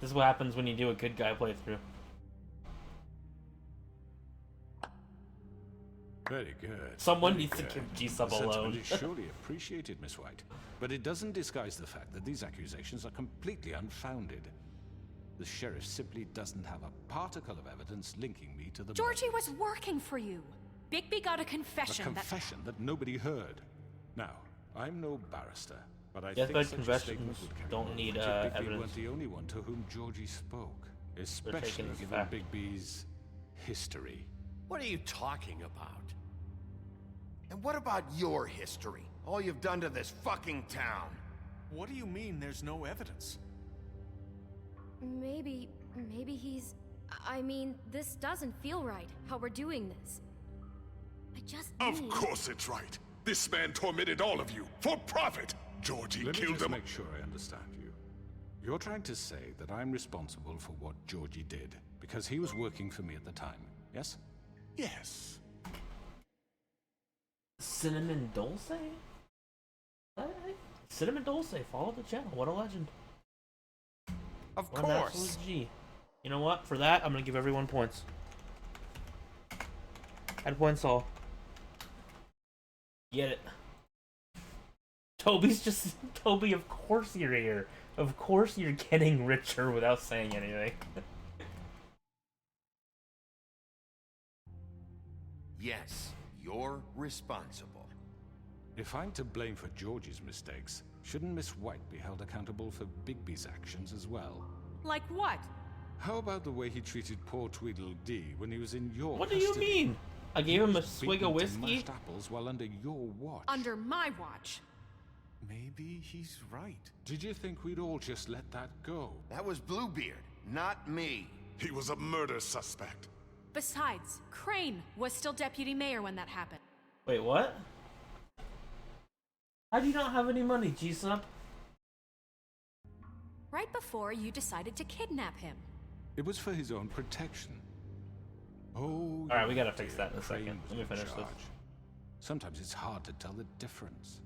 This is what happens when you do a good guy playthrough. Very good. Someone Very needs to good. give G-Sub The sentiment alone. is surely appreciated, Miss White. But it doesn't disguise the fact that these accusations are completely unfounded. The sheriff simply doesn't have a particle of evidence linking me to the Georgie was working for you. Bigby got a confession. A confession that nobody heard. Now, I'm no barrister, but I Yes, think but such a confessions statement would carry don't weight need, if Bigby evidence. weren't the only one to whom Georgie spoke, especially taking this given fact. Bigby's history. What are you talking about? And what about your history? All you've done to this fucking town. What do you mean there's no evidence? Maybe he's... I mean, this doesn't feel right, how we're doing this. I just Of need... course it's right. This man tormented all of you for profit. Georgie Let me killed just him. make sure I understand you. You're trying to say that I'm responsible for what Georgie did because he was working for me at the time, yes? Yes. Cinnamon Dulce? Cinnamon Dulce, follow the channel. What a legend. Of What an course. absolute G. You know what? For that, I'm gonna give everyone points. Add points all. Get it. Toby's just... Toby, of course you're here. Of course you're getting richer without saying anything. Yes, you're responsible. If I'm to blame for Georgie's mistakes, shouldn't Miss White be held accountable for Bigby's actions as well? Like what? How about the way he treated poor Tweedledee when he was in your What do you custody? mean? I gave him a He was swig beaten of to whiskey? mashed apples while under your watch. Under my watch. Maybe he's right. Did you think we'd all just let that go? That was Bluebeard, not me. He was a murder suspect. Besides, Crane was still deputy mayor when that happened. Wait, what? How do you not have any money, G-Sub? Right before you decided to kidnap him. It was for his own protection. Oh, Alright, we gotta fix that in a second. Crane was Let me in finish this. charge. Sometimes it's hard to tell the difference.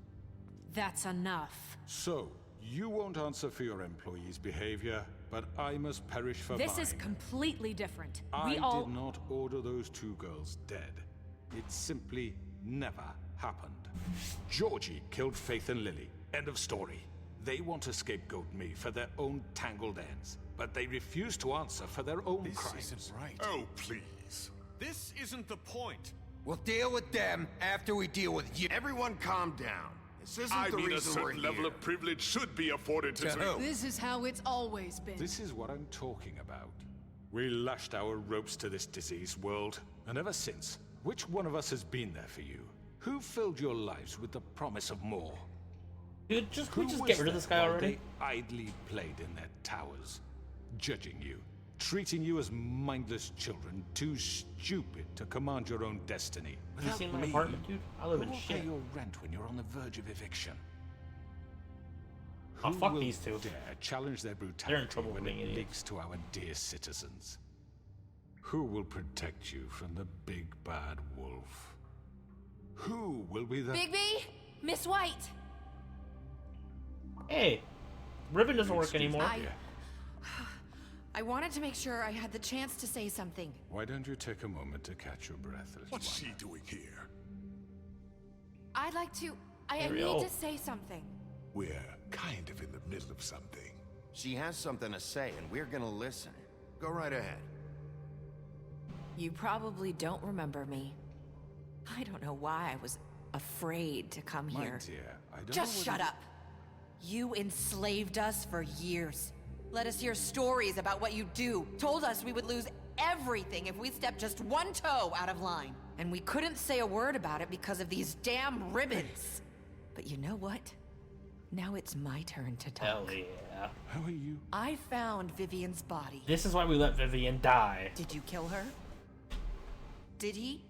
That's enough. So, you won't answer for your employees' behavior, but I must perish for This mine. is completely different. I We all... did not order those 2 girls dead. It simply never happened. Georgie killed Faith and Lily. End of story. They want to scapegoat me for their own tangled ends, but they refuse to answer for their own crimes. This isn't right. Oh, please. This isn't the point. We'll deal with them after we deal with you. Everyone calm down. This isn't I the mean, a reason we're certain level here. of privilege should be afforded to... This is how it's always been. This is what I'm talking about. We lashed our ropes to this diseased world, and ever since, which one of us has been there for you? Who filled your lives with the promise of more? Dude, can we just Who get was rid of this there guy while already? They idly played in their towers, judging you, treating you as mindless children, too stupid to command your own destiny. Have you seen my apartment, dude? I live in Who will shit. pay your rent when you're on the verge of eviction? Oh, Who fuck will these two. dare challenge their brutality They're in trouble when for being it idiots. leaks to our dear citizens? Who will protect you from the big bad wolf? Who will be the... Bigby? Miss White! Hey, ribbon doesn't work anymore. I wanted to make sure I had the chance to say something. Why don't you take a moment to catch your breath, little What's one? she doing here? I'd like to... I Ariel. need to say something. We're kind of in the middle of something. She has something to say, and we're gonna listen. Go right ahead. You probably don't remember me. I don't know why I was afraid to come My here. dear, I don't Just know shut up. You enslaved us for years. Let us hear stories about what you do. Told us we would lose everything if we stepped just one toe out of line. And we couldn't say a word about it because of these damn ribbons. But you know what? Now it's my turn to talk. Hell yeah. How are you? I found Vivian's body. This is why we let Vivian die. Did you kill her? Did he?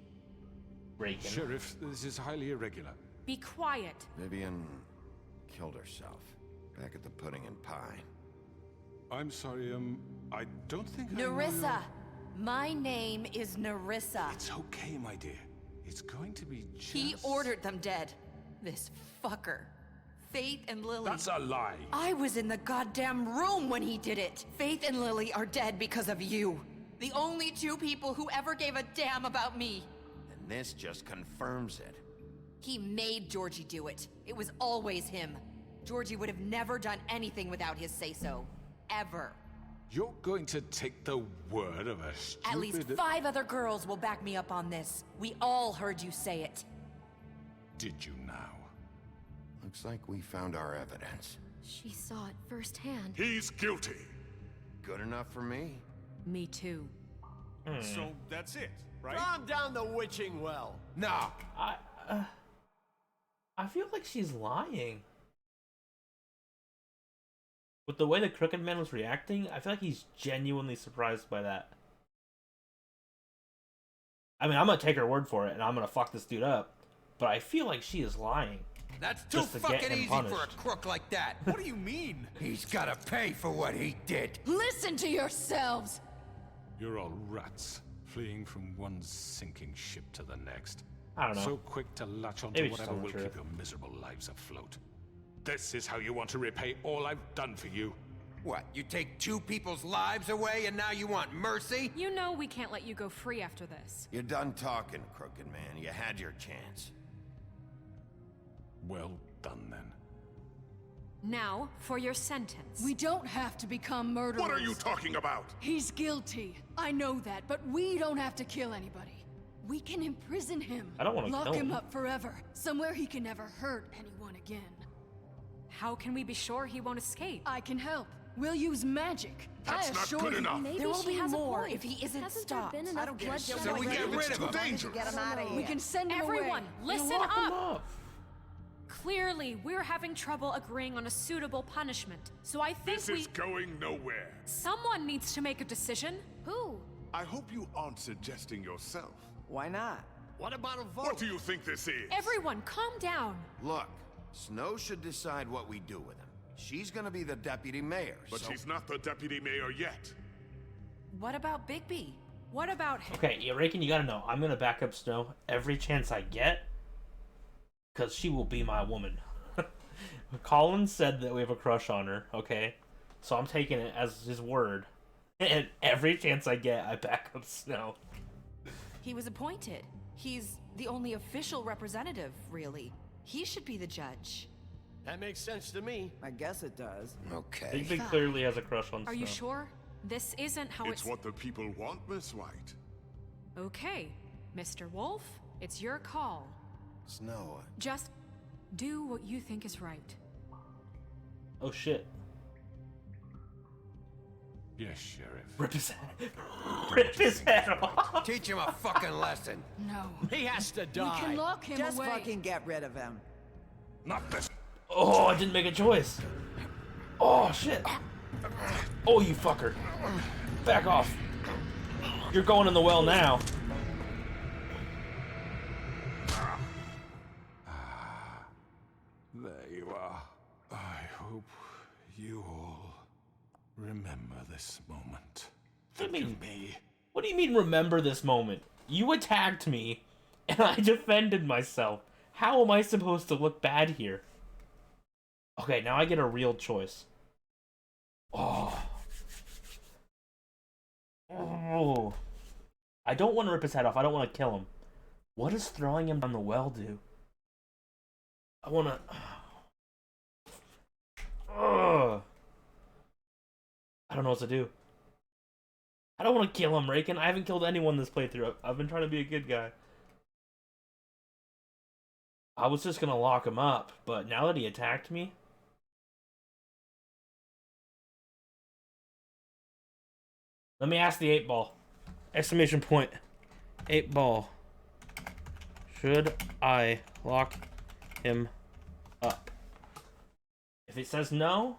Reagan. Sheriff, this is highly irregular. Be quiet. Vivian killed herself back at the Pudding and Pie. I'm sorry, I don't think I know Nerissa! your- My name is Nerissa. It's okay, my dear. It's going to be just... He ordered them dead. This fucker. Faith and Lily. That's a lie. I was in the goddamn room when he did it. Faith and Lily are dead because of you. The only 2 people who ever gave a damn about me. And this just confirms it. He made Georgie do it. It was always him. Georgie would have never done anything without his say-so. Ever. You're going to take the word of a stupid... At least 5 other girls will back me up on this. We all heard you say it. Did you now? Looks like we found our evidence. She saw it firsthand. He's guilty. Good enough for me. Me too. So that's it, right? Calm down the witching well. No. I feel like she's lying. With the way the Crooked Man was reacting, I feel like he's genuinely surprised by that. I mean, I'm gonna take her word for it, and I'm gonna fuck this dude up. But I feel like she is lying. That's too just to get fucking him easy punished. for a crook like that. What do you mean? He's gotta pay for what he did. Listen to yourselves! You're all rats, fleeing from one sinking ship to the next. I don't know. So quick to latch onto Maybe she's whatever telling will the keep truth. your miserable lives afloat. This is how you want to repay all I've done for you. What, you take 2 people's lives away and now you want mercy? You know we can't let you go free after this. You're done talking, Crooked Man. You had your chance. Well done, then. Now, for your sentence. We don't have to become murderers. What are you talking about? He's guilty. I know that, but we don't have to kill anybody. We can imprison him. I don't wanna Lock kill him him. up forever. Somewhere he can never hurt anyone again. How can we be sure he won't escape? I can help. We'll use magic. That's I not assure good you. enough. Maybe There will she be has a more point. if he isn't Hasn't stopped. there been enough I don't get it. bloodshed So we get already? rid of him. Dangerous. Get him out of here. We can send him Everyone, away. listen Lock him up! up. Clearly, we're having trouble agreeing on a suitable punishment. So I think This is going nowhere. someone needs to make a decision. Who? I hope you aren't suggesting yourself. Why not? What about a vote? What do you think this is? Everyone, calm down. Look, Snow should decide what we do with him. She's gonna be the deputy mayor, But so... she's not the deputy mayor yet. what about Bigby? What about him? Okay, yeah, Raken, you gotta know, I'm gonna back up Snow every chance I get, because she will be my woman. Colin said that we have a crush on her, okay? So I'm taking it as his word. And every chance I get, I back up Snow. He was appointed. He's the only official representative, really. He should be the judge. That makes sense to me. I guess it does. Okay. Bigby clearly has a crush on Snow. Are you sure? This isn't how It's what the people want, Miss White. Okay, Mr. Wolf, it's your call. Snow. Just do what you think is right. Oh shit. Yes, Sheriff. Rip his head. Rip his head off. Teach him a fucking lesson. No. He has to We die. can lock him Just away. fucking get rid of him. Not this. Oh, I didn't make a choice. Oh shit. Oh, you fucker. Back off. You're going in the well now. There you are. I hope you all remember this moment. What do you mean? Forgive me. What do you mean remember this moment? You attacked me, and I defended myself. How am I supposed to look bad here? Okay, now I get a real choice. Oh. Oh. I don't want to rip his head off. I don't want to kill him. What does throwing him down the well do? I want to... I don't know what to do. I don't want to kill him, Raken. I haven't killed anyone this playthrough. I've been trying to be a good guy. I was just gonna lock him up, but now that he attacked me... Let me ask the 8-ball. Exclamation point. 8-ball. Should I lock him up? If it says no...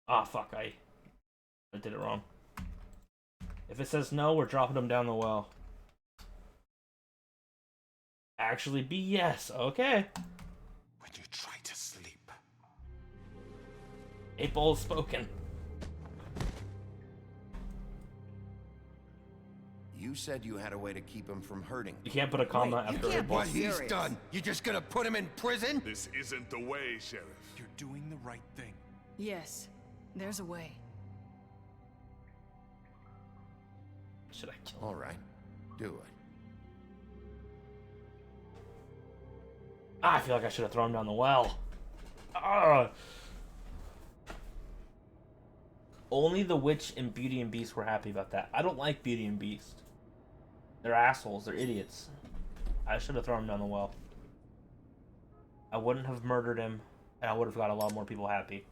Ah, fuck, I did it wrong. If it says no, we're dropping him down the well. Actually be yes, okay. When you try to sleep. 8-ball spoken. You said you had a way to keep him from hurting. You can't put a comma after 8-ball. What he's done? You just gonna put him in prison? This isn't the way, Sheriff. You're doing the right thing. Yes, there's a way. Should I kill him? All right, do it. I feel like I should have thrown him down the well. Ah. Only the witch and Beauty and Beast were happy about that. I don't like Beauty and Beast. They're assholes. They're idiots. I should have thrown him down the well. I wouldn't have murdered him, and I would have got a lot more people happy.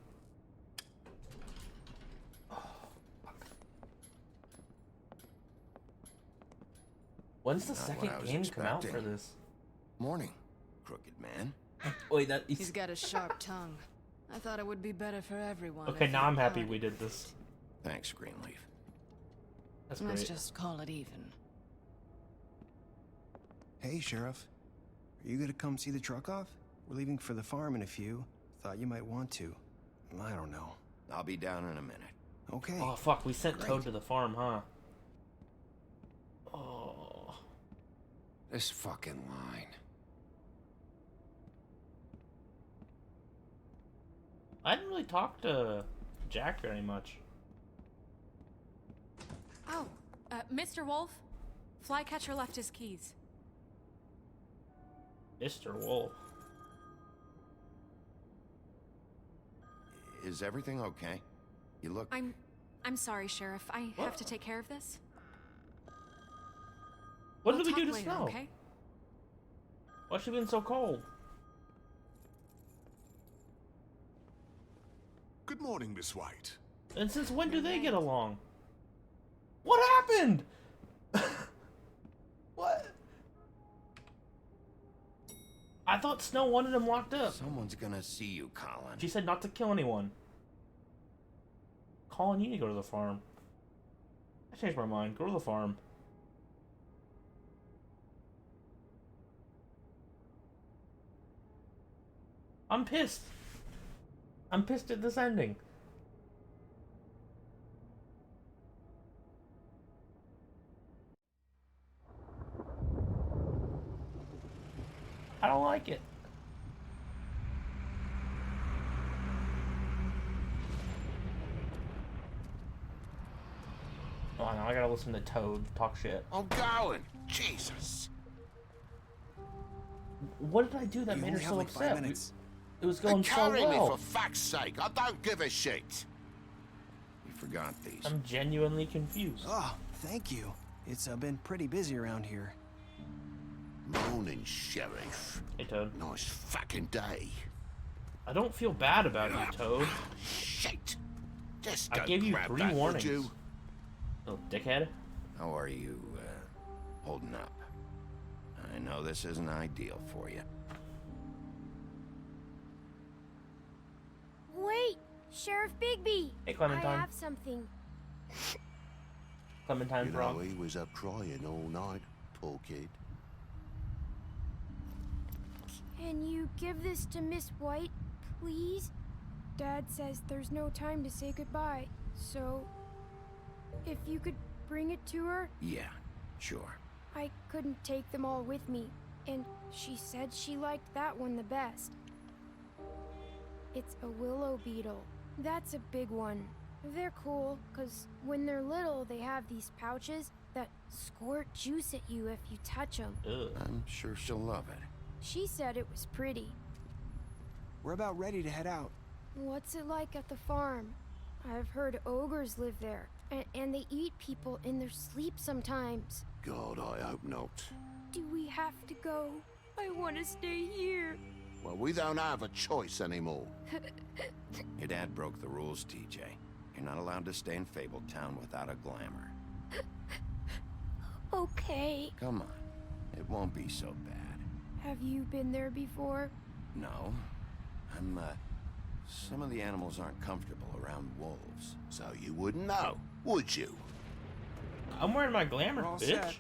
Oh, fuck. When's the Not second what I was game come out for expecting. this? Morning, crooked man. Wait, that He's got a sharp tongue. I thought it would be better for everyone. Okay, if now he I'm happy parted. we did this. Thanks, Greenleaf. That's Let's great. just call it even. Hey, Sheriff. Are you gonna come see the truck off? We're leaving for the farm in a few. Thought you might want to. I don't know. I'll be down in a minute. Okay. Oh fuck, we sent Great. Toad to the farm, huh? Oh. This fucking line. I didn't really talk to Jack very much. Oh, Mr. Wolf, Flycatcher left his keys. Mr. Wolf. Is everything okay? You look... I'm sorry, Sheriff. I have to take care of this. What We'll did we do talk to later, Snow? okay? Why's she been so cold? Good morning, Miss White. And since when do they get along? What happened? What? I thought Snow wanted him locked up. Someone's gonna see you, Colin. She said not to kill anyone. Colin, you need to go to the farm. I changed my mind. Go to the farm. I'm pissed. I'm pissed at this ending. I don't like it. Oh, now I gotta listen to Toad talk shit. I'm going. Jesus. What did I do that You made her only have so like 5 upset? minutes. It was going so Carry me, well. for fuck's sake. I don't give a shit. You forgot these. I'm genuinely confused. Oh, thank you. It's been pretty busy around here. Morning, Sheriff. Hey, Toad. Nice fucking day. I don't feel bad about you, Toad. Shit. Just I don't gave you grab 3 that, would warnings. you? Little dickhead. How are you, holding up? I know this isn't ideal for you. Wait, Sheriff Bigby. Hey, Clementine. I have something. Clementine You Frog. know, he was up crying all night, poor kid. Can you give this to Miss White, please? Dad says there's no time to say goodbye, so if you could bring it to her. Yeah, sure. I couldn't take them all with me, and she said she liked that one the best. It's a willow beetle. That's a big one. They're cool, because when they're little, they have these pouches that squirt juice at you if you touch them. I'm sure she'll love it. She said it was pretty. We're about ready to head out. What's it like at the farm? I've heard ogres live there, and they eat people in their sleep sometimes. God, I hope not. Do we have to go? I want to stay here. Well, we don't have a choice anymore. Your dad broke the rules, TJ. You're not allowed to stay in Fabletown without a glamour. Okay. Come on. It won't be so bad. Have you been there before? No. Some of the animals aren't comfortable around wolves. So you wouldn't know, would you? I'm wearing my glamour, All bitch. set.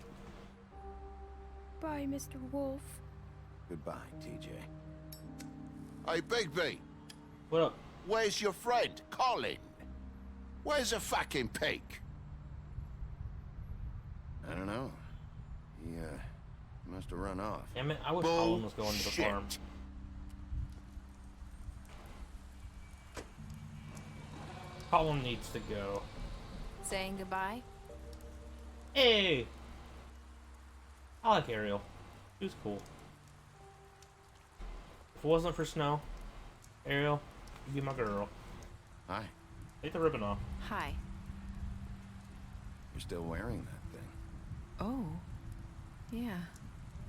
Bye, Mr. Wolf. Goodbye, TJ. Hey, Bigby. What up? Where's your friend, Colin? Where's the fucking pig? I don't know. He, must have run off. Damn it, I wish Colin was going to the farm. Colin needs to go. Saying goodbye? Hey! I like Ariel. She was cool. If it wasn't for Snow, Ariel, you'd be my girl. Hi. Take the ribbon off. Hi. You're still wearing that thing. Oh. Yeah.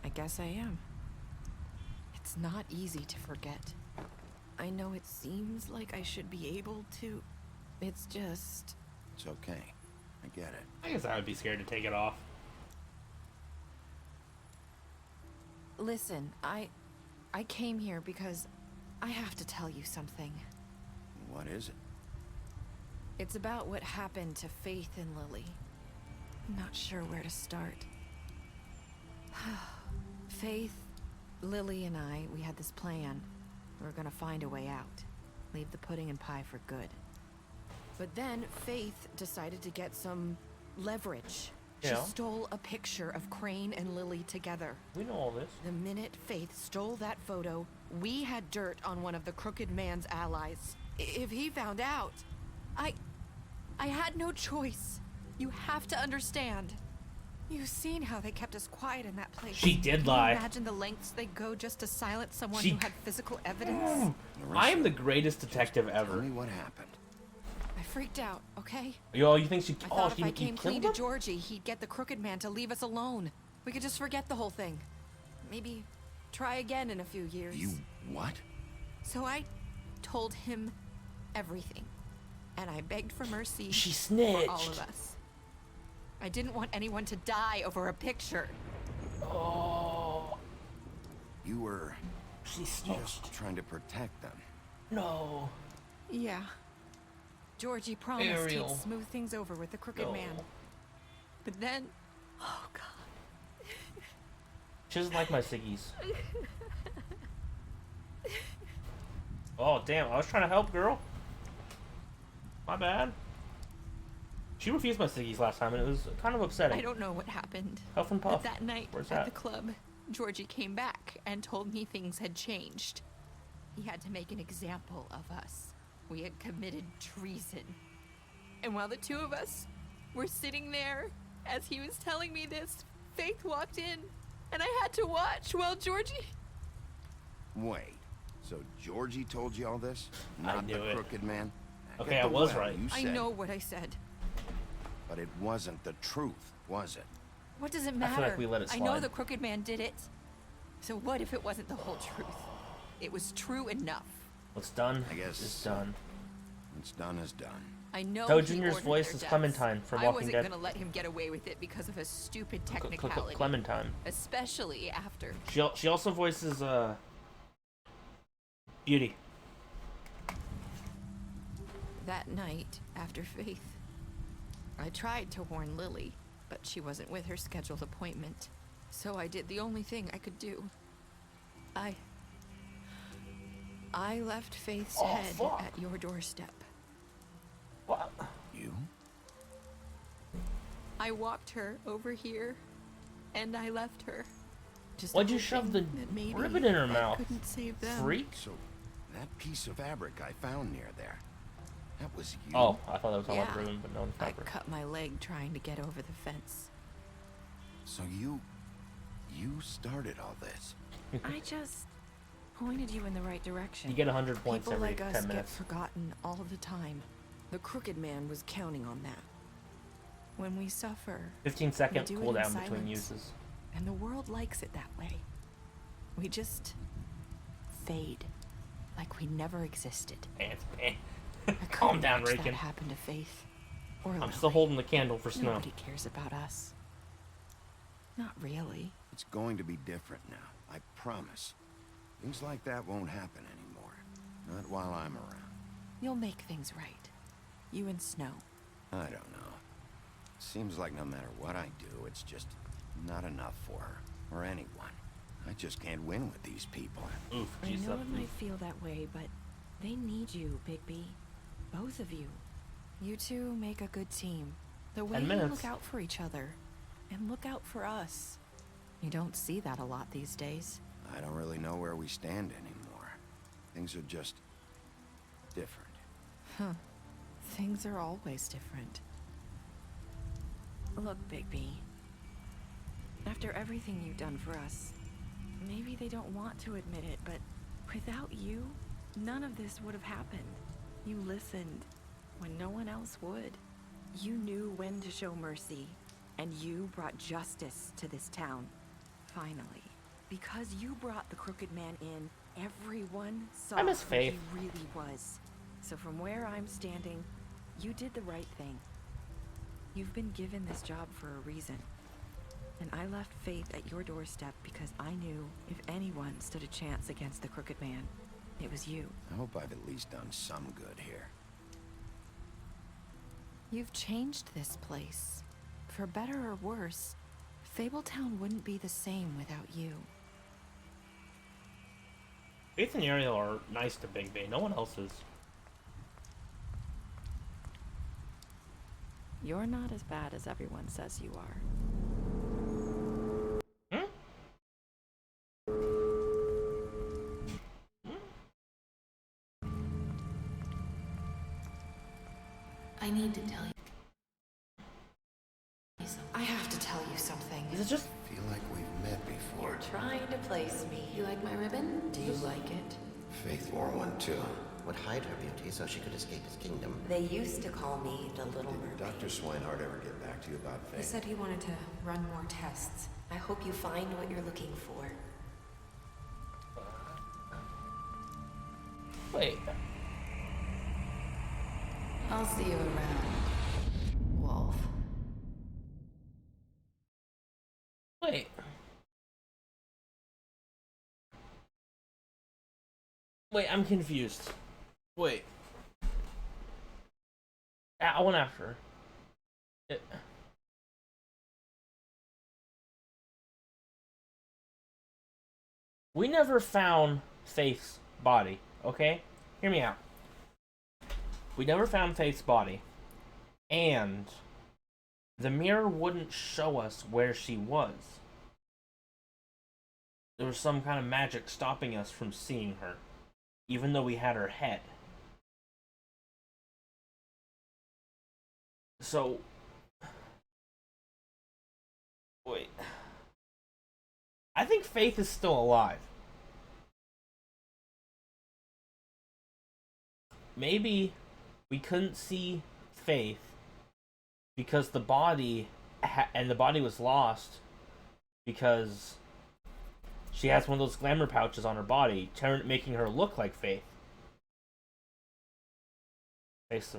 I guess I am. It's not easy to forget. I know it seems like I should be able to. It's just... It's okay. I get it. I guess I would be scared to take it off. Listen, I came here because I have to tell you something. What is it? It's about what happened to Faith and Lily. I'm not sure where to start. Faith, Lily, and I, we had this plan. We were gonna find a way out. Leave the pudding and pie for good. But then Faith decided to get some leverage. Yeah. She stole a picture of Crane and Lily together. We know all this. The minute Faith stole that photo, we had dirt on one of the Crooked Man's allies. If he found out, I had no choice. You have to understand. You've seen how they kept us quiet in that place. She did Can lie. you imagine the lengths they go just to silence someone She- who had physical evidence? I am the greatest detective ever. Tell me what happened. I freaked out, okay? Yo, you think she? I Oh, thought if she I you came killed clean to him? Georgie, he'd get the Crooked Man to leave us alone. We could just forget the whole thing. Maybe try again in a few years. You what? So I told him everything. And I begged for mercy She for all snitched. of us. I didn't want anyone to die over a picture. Oh, You were she snitched. just trying to protect them. No. Yeah. Georgie promised Ariel. he'd smooth things over with the Crooked No. Man. But then... Oh, God. She doesn't like my ciggies. Oh, damn. I was trying to help, girl. My bad. She refused my ciggies last time, and it was kind of upsetting. I don't know what happened. Huff and But Puff. that night Where's at that? the club, Georgie came back and told me things had changed. He had to make an example of us. We had committed treason. And while the two of us were sitting there, as he was telling me this, Faith walked in, and I had to watch while Georgie... Wait, so Georgie told you all this? Not knew the it. Crooked Man? Okay, At I the was well, right. You I said, know what I said. but it wasn't the truth, was it? What does it I matter? feel like we let it I know slide. the Crooked Man did it. So what if it wasn't the whole truth? It was true enough. What's done I guess is done. What's done is done. I know Toad he Jr.'s ordered voice their is deaths. Clementine from I Walking wasn't Dead. gonna let him get away with it because of a stupid technicality. Clementine. Especially after. She also voices Beauty. That night, after Faith, I tried to warn Lily, but she wasn't with her scheduled appointment. So I did the only thing I could do. I left Faith's head at your doorstep. What? You? I walked her over here, and I left her. Just Why'd you shove the hoping that maybe ribbon in her I mouth? couldn't save them. Freak? So, that piece of fabric I found near there, that was you? Oh, I thought that was all Yeah. ribbon, but no I fabric. cut my leg trying to get over the fence. So you started all this? I just pointed you in the right direction. You get 100 points People every like us 10 get minutes. forgotten all the time. The Crooked Man was counting on that. When we suffer, 15-second we do it in cooldown between silence. uses. And the world likes it that way. We just fade, like we never existed. Calm down, Watch Raken. that happen to Faith. Or I'm Lily. still holding the candle for Snow. Nobody cares about us. Not really. It's going to be different now, I promise. Things like that won't happen anymore. Not while I'm around. You'll make things right. You and Snow. I don't know. Seems like no matter what I do, it's just not enough for her, or anyone. I just can't win with these people. Oof, I know it might feel that way, but they need you, Bigby. Both of you. You two make a good team. The way 10 you minutes. look out for each other. And look out for us. You don't see that a lot these days. I don't really know where we stand anymore. Things are just different. Huh. Things are always different. Look, Bigby. After everything you've done for us, maybe they don't want to admit it, but without you, none of this would have happened. You listened when no one else would. You knew when to show mercy, and you brought justice to this town. Finally. Because you brought the Crooked Man in, everyone saw I miss who Faith. he really was. So from where I'm standing, you did the right thing. You've been given this job for a reason. And I left Faith at your doorstep because I knew if anyone stood a chance against the Crooked Man, it was you. I hope I've at least done some good here. You've changed this place. For better or worse, Fabletown wouldn't be the same without you. Faith and Ariel are nice to Bigby. No one else is. You're not as bad as everyone says you are. I need to tell you. I have to tell you something. Is it just... Feel like we've met before. You're trying to place me. You like my ribbon? Do you like it? Faith wore one too. Would hide her beauty so she could escape his kingdom. They used to call me the Little Mermaid. Dr. Swinehart ever get back to you about He Faith? said he wanted to run more tests. I hope you find what you're looking for. Wait. I'll see you around, Wolf. Wait. Wait, I'm confused. Wait. I went after her. We never found Faith's body, okay? Hear me out. We never found Faith's body. And the mirror wouldn't show us where she was. there was some kind of magic stopping us from seeing her, even though we had her head. So, wait. I think Faith is still alive. Maybe we couldn't see Faith because the body was lost because she has one of those glamour pouches on her body, making her look like Faith. Face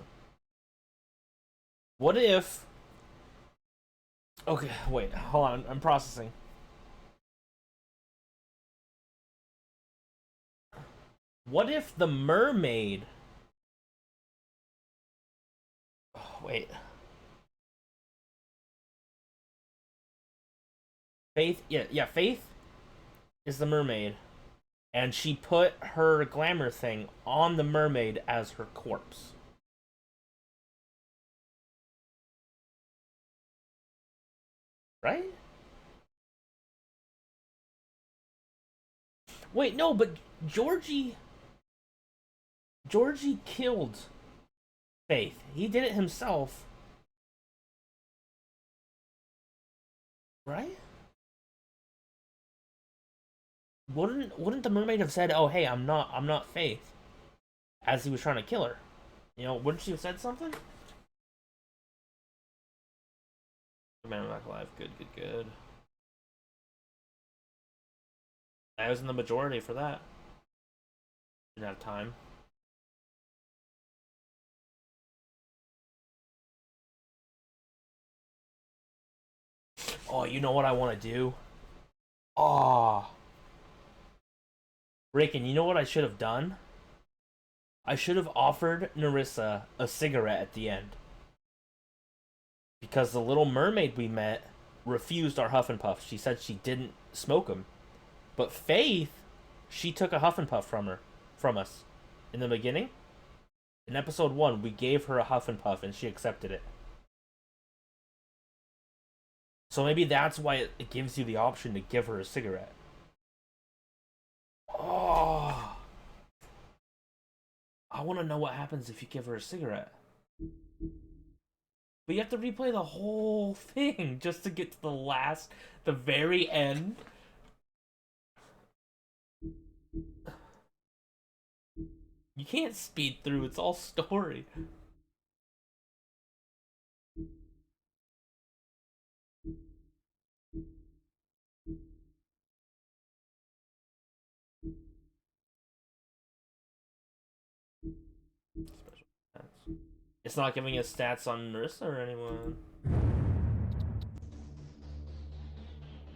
What if... Okay, wait, hold on, I'm processing. What if the mermaid... Oh, wait. Faith, yeah, Faith is the mermaid, and she put her glamour thing on the mermaid as her corpse. Right? Wait, no, but Georgie killed Faith. He did it himself. Right? Wouldn't the mermaid have said, "Oh, hey, I'm not Faith," as he was trying to kill her? You know, wouldn't she have said something? Man back alive. Good. I was in the majority for that. Didn't have time. Oh, you know what I want to do? Oh. Raken, you know what I should have done? I should have offered Nerissa a cigarette at the end. Because the little mermaid we met refused our Huff and Puff. She said she didn't smoke them. But Faith, she took a Huff and Puff from us. In the beginning. In episode 1, we gave her a Huff and Puff and she accepted it. So maybe that's why it gives you the option to give her a cigarette. Oh. I want to know what happens if you give her a cigarette. But you have to replay the whole thing just to get to the very end. You can't speed through, it's all story. It's not giving us stats on Nerissa or anyone.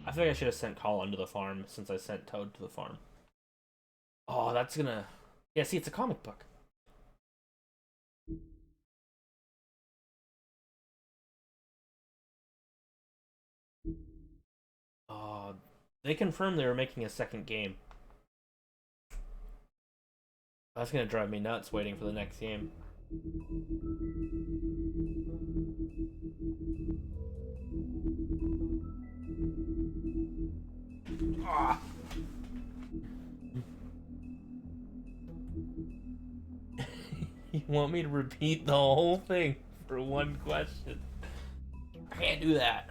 I feel like I should have sent Colin to the farm since I sent Toad to the farm. Oh, that's gonna... Yeah, see, it's a comic book. They confirmed they were making a second game. That's gonna drive me nuts waiting for the next game. Ah. You want me to repeat the whole thing for one question? I can't do that.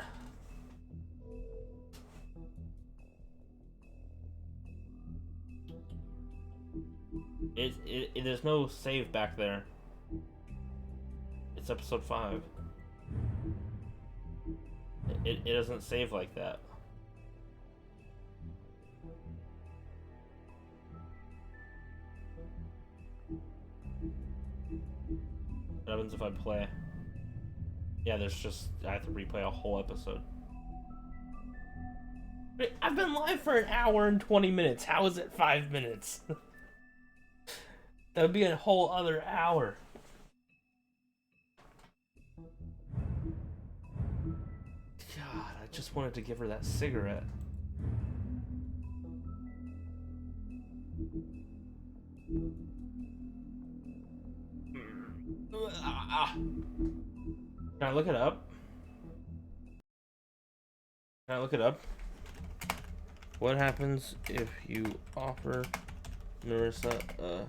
There's no save back there. It's episode 5. It doesn't save like that. What happens if I play? Yeah, I have to replay a whole episode. Wait, I've been live for 1 hour and 20 minutes. How is it 5 minutes? That would be a whole other hour. God, I just wanted to give her that cigarette. Can I look it up? Can I look it up? What happens if you offer Nerissa a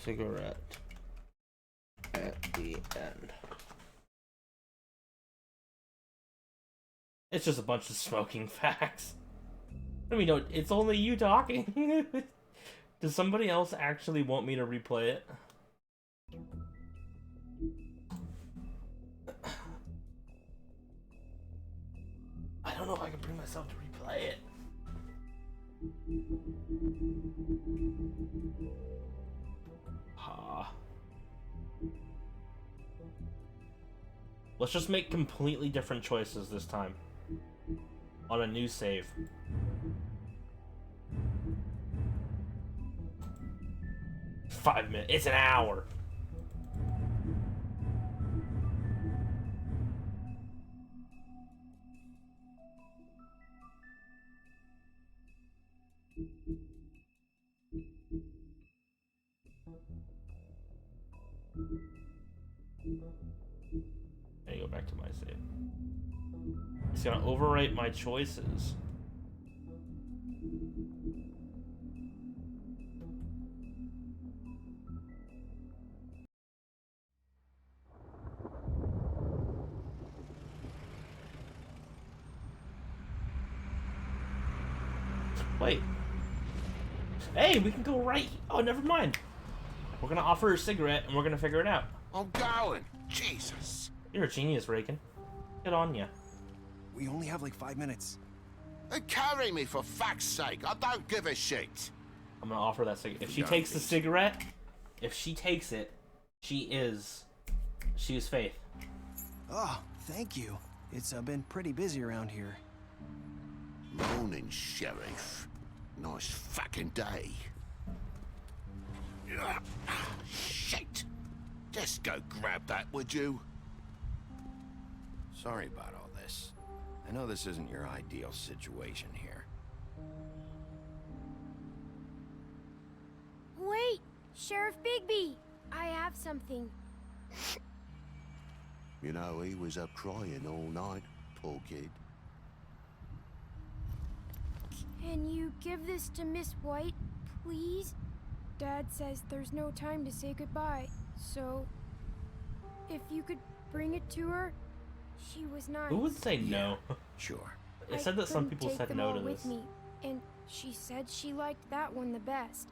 cigarette at the end? It's just a bunch of smoking facts. I mean, no, it's only you talking. Does somebody else actually want me to replay it? I don't know if I can bring myself to replay it. Let's just make completely different choices this time. On a new save. Five minutes. It's an hour. I go back to my save. It's gonna overwrite my choices. Wait. Hey, we can go right. Oh, never mind. We're gonna offer her a cigarette and we're gonna figure it out. I'm going. Jesus. You're a genius, Reagan. Good on ya. We only have like 5 minutes. Hey, carry me for fuck's sake. I don't give a shit. I'm gonna offer that cigarette. If she takes the cigarette, if she takes it, she is Faith. Oh, thank you. It's been pretty busy around here. Morning, Sheriff. Nice fucking day. Shit. Just go grab that, would you? Sorry about all this. I know this isn't your ideal situation here. Wait! Sheriff Bigby! I have something. You know, he was up crying all night, poor kid. Can you give this to Miss White, please? Dad says there's no time to say goodbye, so if you could bring it to her, she was nice. Who would say no? Sure. It said that some people said no to this. With me, and she said she liked that one the best.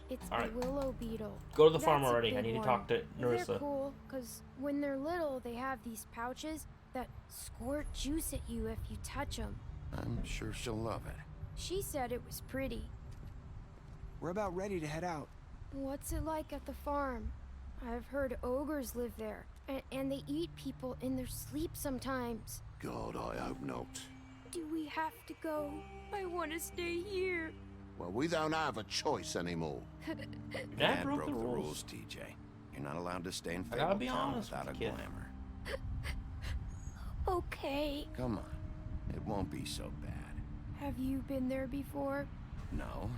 It's Alright. the willow beetle. Go to the farm That's a already. I big need to one. talk to Nerissa. They're cool, because when they're little, they have these pouches that squirt juice at you if you touch them. I'm sure she'll love it. She said it was pretty. We're about ready to head out. What's it like at the farm? I've heard ogres live there, and they eat people in their sleep sometimes. God, I hope not. Do we have to go? I want to stay here. Well, we don't have a choice anymore. Dad broke the rules, TJ. You're not allowed to stay in I gotta be Fabletown honest without a with you, kid. glamour. Okay. Come on. It won't be so bad. Have you been there before? No.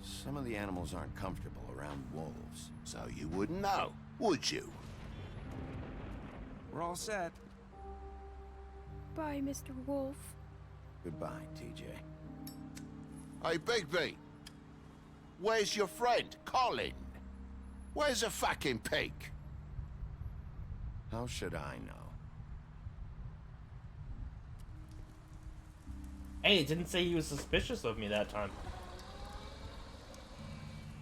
Some of the animals aren't comfortable around wolves. So you wouldn't know, would you? We're all set. Bye, Mr. Wolf. Goodbye, TJ. Hey, Bigby. Where's your friend, Colin? Where's the fucking pig? How should I know? Hey, it didn't say he was suspicious of me that time.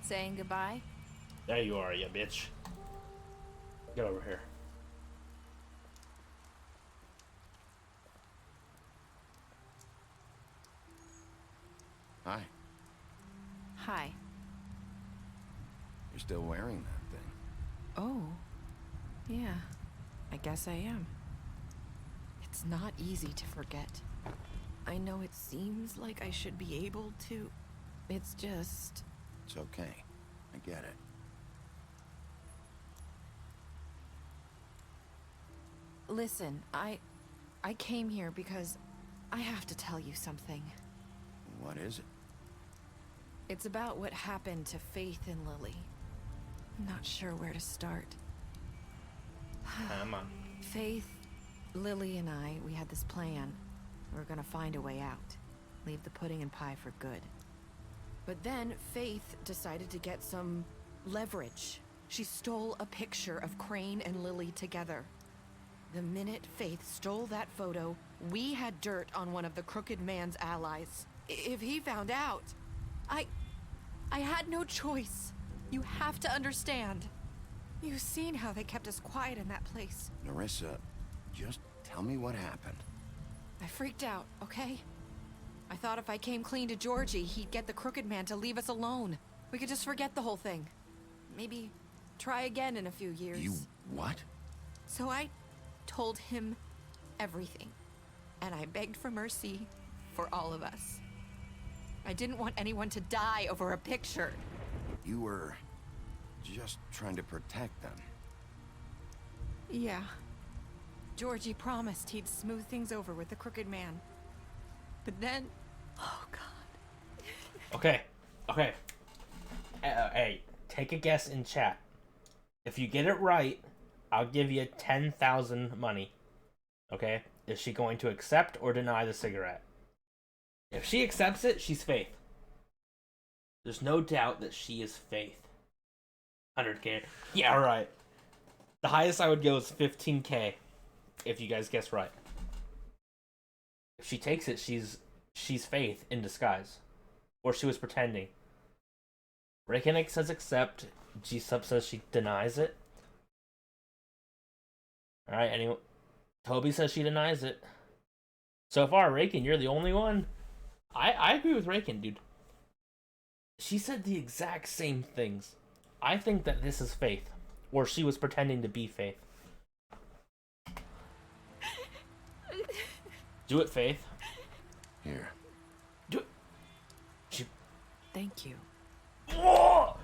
Saying goodbye? There you are, you bitch. Get over here. Hi. Hi. You're still wearing that thing. Oh. Yeah. I guess I am. It's not easy to forget. I know it seems like I should be able to. It's just... It's okay. I get it. Listen, I came here because I have to tell you something. What is it? It's about what happened to Faith and Lily. I'm not sure where to start. Come on. Faith, Lily and I, we had this plan. We're gonna find a way out. Leave the pudding and pie for good. But then Faith decided to get some leverage. She stole a picture of Crane and Lily together. The minute Faith stole that photo, we had dirt on one of the Crooked Man's allies. If he found out, I had no choice. You have to understand. You've seen how they kept us quiet in that place. Nerissa, just tell me what happened. I freaked out, okay? I thought if I came clean to Georgie, he'd get the Crooked Man to leave us alone. We could just forget the whole thing. Maybe try again in a few years. You what? So I told him everything. And I begged for mercy for all of us. I didn't want anyone to die over a picture. You were just trying to protect them. Yeah. Georgie promised he'd smooth things over with the Crooked Man. But then... Oh, God. Okay. Hey, take a guess in chat. If you get it right, I'll give you 10,000 money. Okay? Is she going to accept or deny the cigarette? If she accepts it, she's Faith. There's no doubt that she is Faith. 100k. Yeah, right. The highest I would go is 15k. If you guys guess right. If she takes it, she's Faith in disguise. Or she was pretending. Reykjavik says accept. G-Sub says she denies it. Alright, anyway. Toby says she denies it. So far, Raken, you're the only one. I agree with Raken, dude. She said the exact same things. I think that this is Faith. Or she was pretending to be Faith. Do it, Faith. Here. Do it. Thank you. Whoa!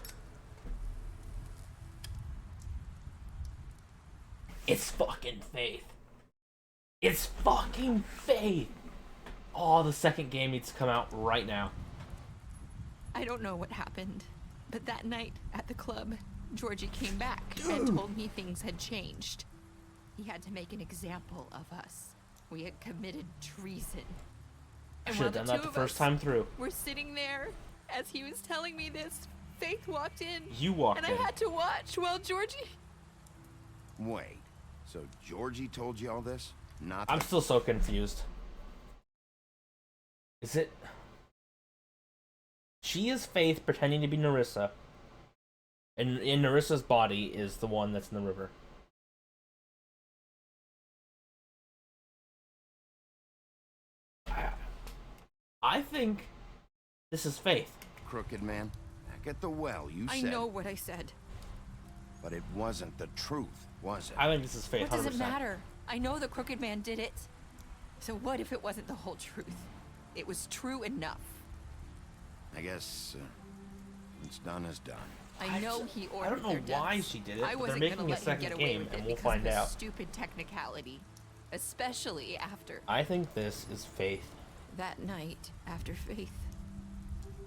It's fucking Faith. It's fucking Faith. Oh, the second game needs to come out right now. I don't know what happened, but that night at the club, Georgie came back and told me things had changed. He had to make an example of us. We had committed treason. I should have done that the first time through. We're sitting there as he was telling me this. Faith walked in. You walked in. And I had to watch while Georgie... Wait, so Georgie told you all this? Not I'm still so confused. Is it... She is Faith pretending to be Nerissa. And in Nerissa's body is the one that's in the river. I think this is Faith. Crooked Man, back at the well, you said... I know what I said. But it wasn't the truth, was it? I think this is Faith, 100%. What does it matter? I know the Crooked Man did it. So what if it wasn't the whole truth? It was true enough. I guess what's done is done. I know he ordered I don't know their why deaths. she did it, I but they're wasn't making gonna a let him second get away game, with and it we'll because find of a out. Stupid technicality, especially after I think this is Faith. that night after Faith.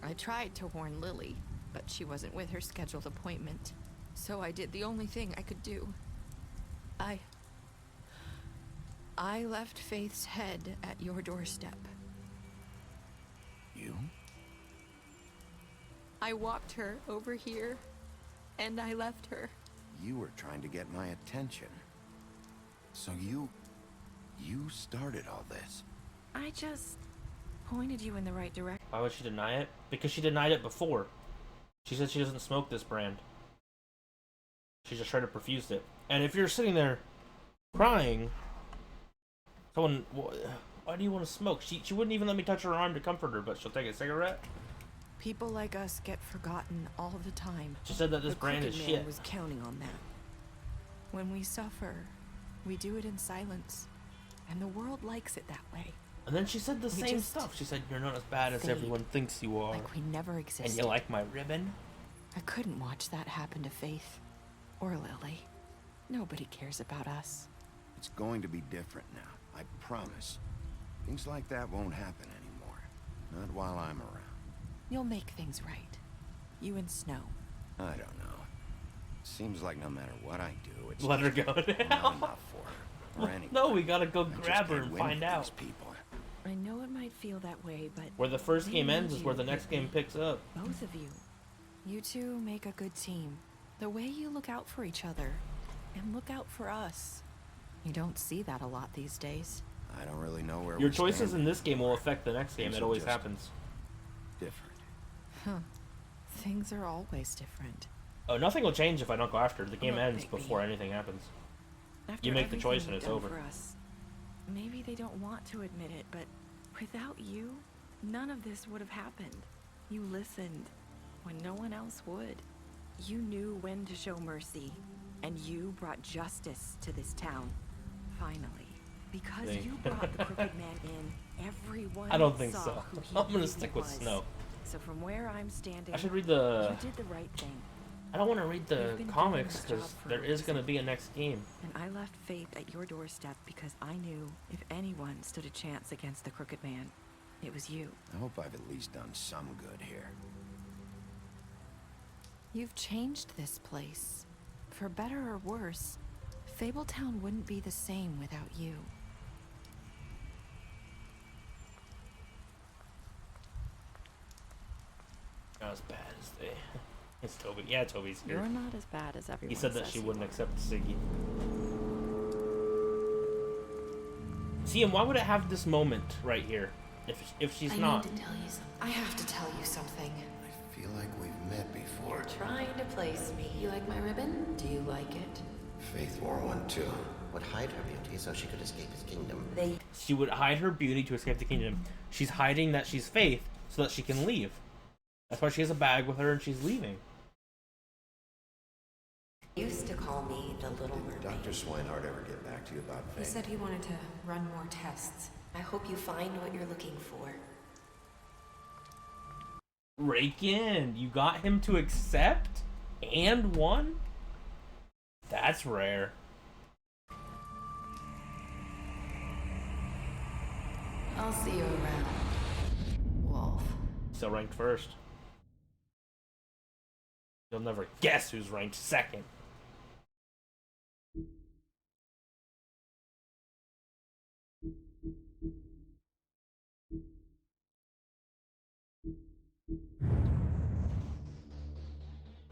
I tried to warn Lily, but she wasn't with her scheduled appointment. So I did the only thing I could do. I left Faith's head at your doorstep. You? I walked her over here, and I left her. You were trying to get my attention. So you started all this. I just pointed you in the right direction. Why would she deny it? Because she denied it before. She said she doesn't smoke this brand. She just tried to perfuse it. And if you're sitting there crying, someone, why do you want to smoke? She wouldn't even let me touch her arm to comfort her, but she'll take a cigarette. People like us get forgotten all the time. She said that this brand is Crooked Man shit. was counting on that. When we suffer, we do it in silence, and the world likes it that way. And then she said the We same just stuff. She said, you're not as bad as fade, everyone thinks you are. like we never existed. And you like my ribbon? I couldn't watch that happen to Faith or Lily. Nobody cares about us. It's going to be different now, I promise. Things like that won't happen anymore. Not while I'm around. You'll make things right. You and Snow. I don't know. Seems like no matter what I do, it's Let her just go not now. enough for her. Or anyone. No, we gotta go I just grab her can't and win find with out. these people. I know it might feel that way, but Where the first they game need ends is where you, the next game Whitney. picks up. Both of you. You two make a good team. The way you look out for each other and look out for us. You don't see that a lot these days. I don't really know where Your we choices stand. in this game will affect the next game. Things It are always just happens. Different. Huh. Things are always different. Oh, nothing will change if I don't go after. The game Look, ends baby. before anything happens. After You make the everything choice and you've it's done over. for us, maybe they don't want to admit it, but without you, none of this would have happened. You listened when no one else would. You knew when to show mercy, and you brought justice to this town. Finally. Because Dang. you brought the Crooked Man in, everyone I don't think saw so. who he I'm gonna really stick with was. Snow. So from where I'm standing, I should read the... you did the right thing. I don't want to read the You've been doing comics this job because for there a is going to reason. be a next game. And I left Faith at your doorstep because I knew if anyone stood a chance against the Crooked Man, it was you. I hope I've at least done some good here. You've changed this place. For better or worse, Fabletown wouldn't be the same without you. Not as bad as they... It's Toby. Yeah, Toby's here. You're not as bad as everyone He said that says she you wouldn't are. accept Siggy. See, and why would it have this moment right here if she's not? I need to tell you something. I have to tell you something. I feel like we've met before. You're trying to place me. You like my ribbon? Do you like it? Faith wore one too. Would hide her beauty so she could escape his kingdom. She would hide her beauty to escape the kingdom. She's hiding that she's Faith so that she can leave. That's why she has a bag with her and she's leaving. Used to call me the Little Did Mermaid. Dr. Swinehart ever get back to you about He Faith? said he wanted to run more tests. I hope you find what you're looking for. Rake in. You got him to accept and won? That's rare. I'll see you around, Wolf. Still ranked first. You'll never guess who's ranked second.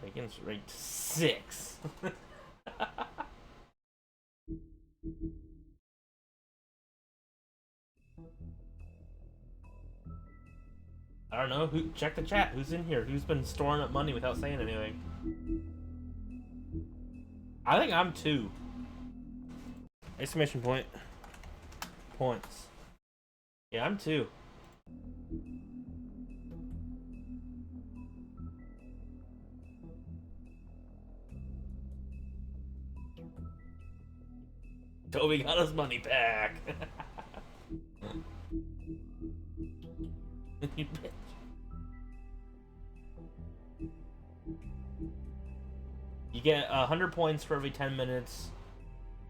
Reagan's ranked 6. I don't know. Who? Check the chat. Who's in here? Who's been storing up money without saying anything? I think I'm 2. Exclamation point. Points. Yeah, I'm 2. Toby got his money back. You bitch. You get 100 points for every 10 minutes.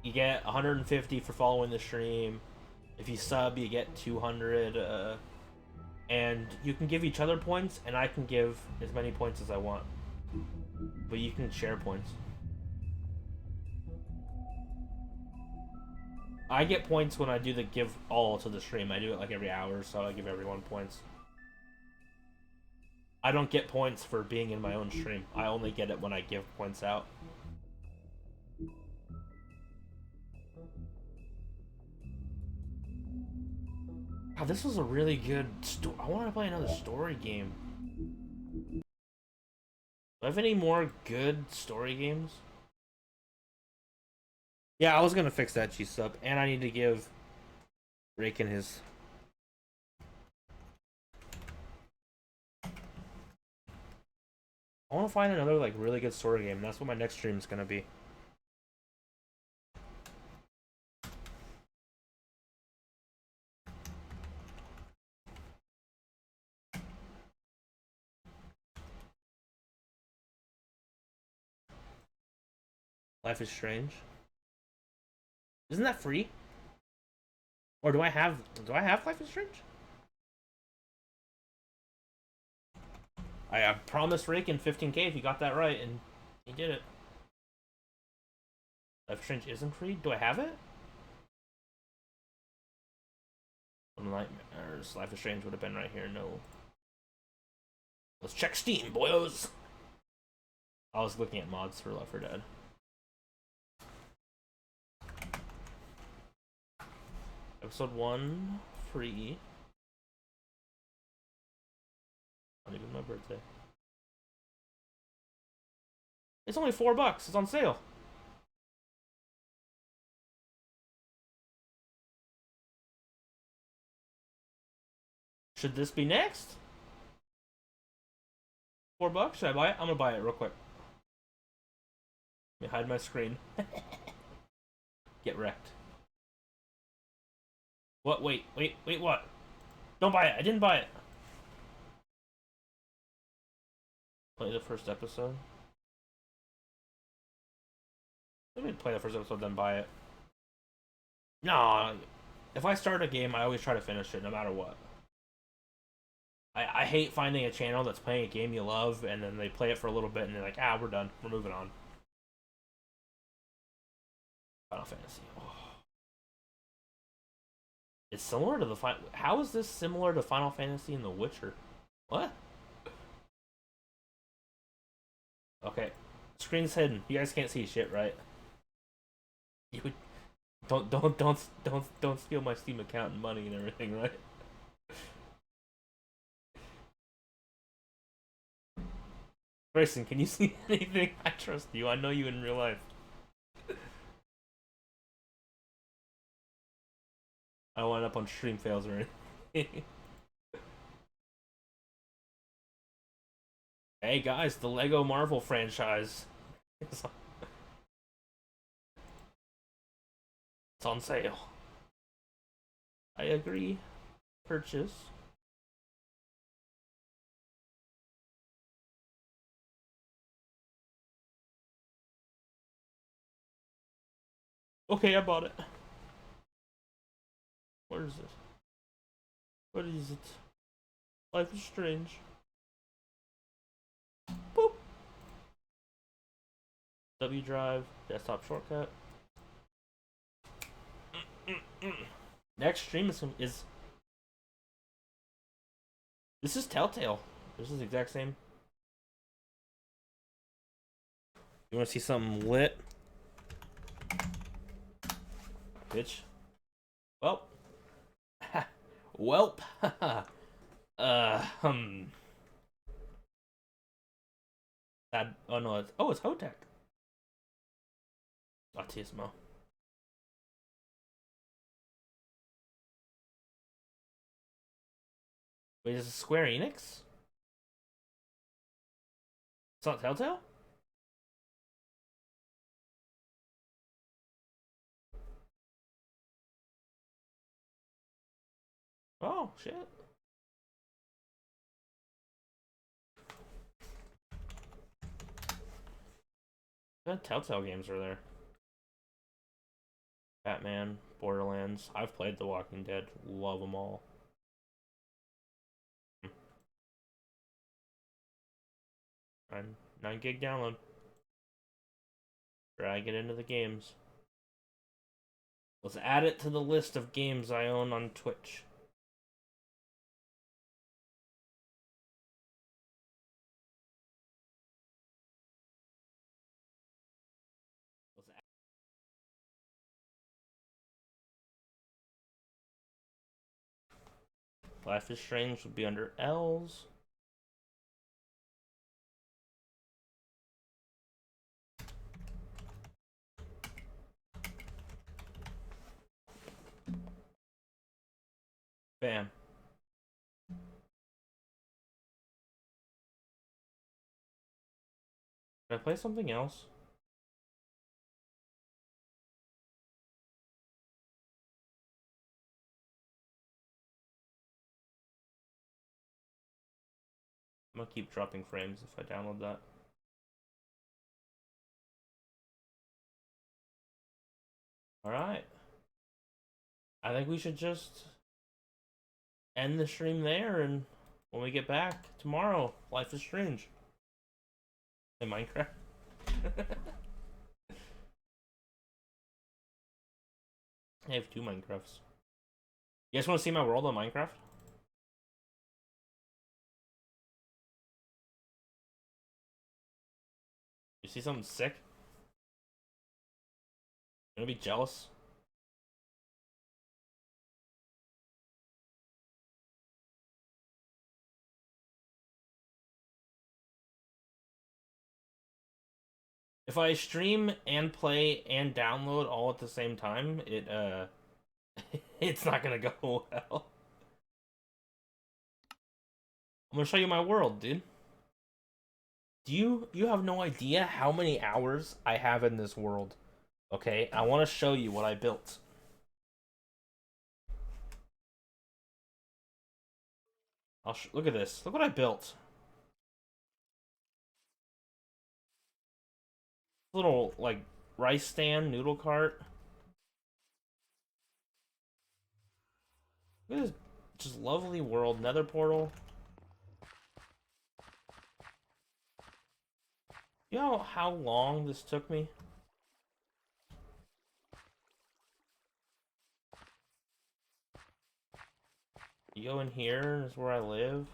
You get 150 for following the stream. If you sub, you get 200. And you can give each other points, and I can give as many points as I want. But you can share points. I get points when I do the give all to the stream. I do it like every hour, so I give everyone points. I don't get points for being in my own stream. I only get it when I give points out. Wow, this was a really good story. I want to play another story game. Do I have any more good story games? Yeah, I was gonna fix that cheese sub, and I need to give Raken his. I want to find another like really good story game. That's what my next stream is gonna be. Life is Strange. Isn't that free? Or do I have Life is Strange? I promised Raken 15k if he got that right, and he did it. Life is Strange isn't free? Do I have it? Nightmares. Life is Strange would have been right here. No. Let's check Steam, boyos. I was looking at mods for Left 4 Dead. Episode 1 free. Not even my birthday. It's only $4. It's on sale. Should this be next? $4? Should I buy it? I'm gonna buy it real quick. Let me hide my screen. Get wrecked. What? Wait, what? Don't buy it. I didn't buy it. Play the first episode. Let me play the first episode, then buy it. No, if I start a game, I always try to finish it, no matter what. I hate finding a channel that's playing a game you love, and then they play it for a little bit, and they're like, we're done. We're moving on. Final Fantasy. Oh. It's similar to the How is this similar to Final Fantasy and The Witcher? What? Okay. Screen's hidden. You guys can't see shit, right? You would... Don't steal my Steam account and money and everything, right? Grayson, can you see anything? I trust you. I know you in real life. I don't wind up on stream fails or anything. Hey guys, the Lego Marvel franchise. It's on sale. I agree. Purchase. Okay, I bought it. Where is it? What is it? Life is Strange. Boop. W drive, desktop shortcut. Next stream is this is Telltale. This is the exact same. You want to see something lit? Bitch. Well. Welp. That, oh no, it's Hotech. Autismo. Wait, is it Square Enix? It's not Telltale? Oh, shit. What Telltale games are there? Batman, Borderlands. I've played The Walking Dead. Love them all. 9 gig download. Drag it into the games. Let's add it to the list of games I own on Twitch. Life is Strange would be under L's. Bam. Can I play something else? I'm gonna keep dropping frames if I download that. Alright. I think we should just end the stream there, and when we get back tomorrow, Life is Strange. In Minecraft. I have 2 Minecrafts. You guys want to see my world on Minecraft? You see something sick? You gonna be jealous? If I stream and play and download all at the same time, it's not gonna go well. I'm gonna show you my world, dude. You have no idea how many hours I have in this world. Okay, I want to show you what I built. Look at this. Look what I built. Little like rice stand, noodle cart. Look at this just lovely world. Nether portal. You know how long this took me? You go in here, is where I live.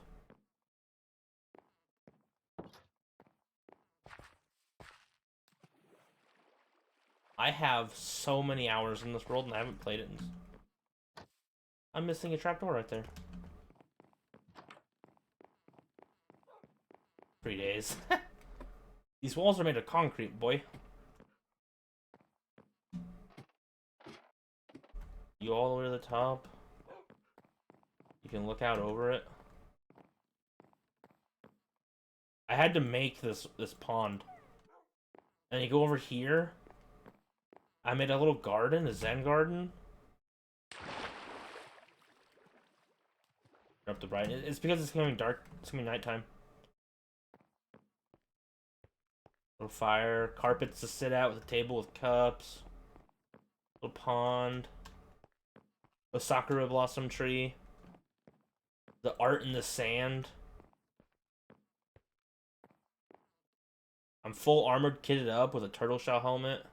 I have so many hours in this world and I haven't played it. I'm missing a trapdoor right there. 3 days. These walls are made of concrete, boy. You all the way to the top. You can look out over it. I had to make this pond. And you go over here. I made a little garden, a Zen garden. Turn up the brightness. It's because it's coming dark. It's gonna be nighttime. Little fire, carpets to sit at with a table with cups. Little pond. A sakura blossom tree. The art in the sand. I'm full armored, kitted up with a turtle shell helmet.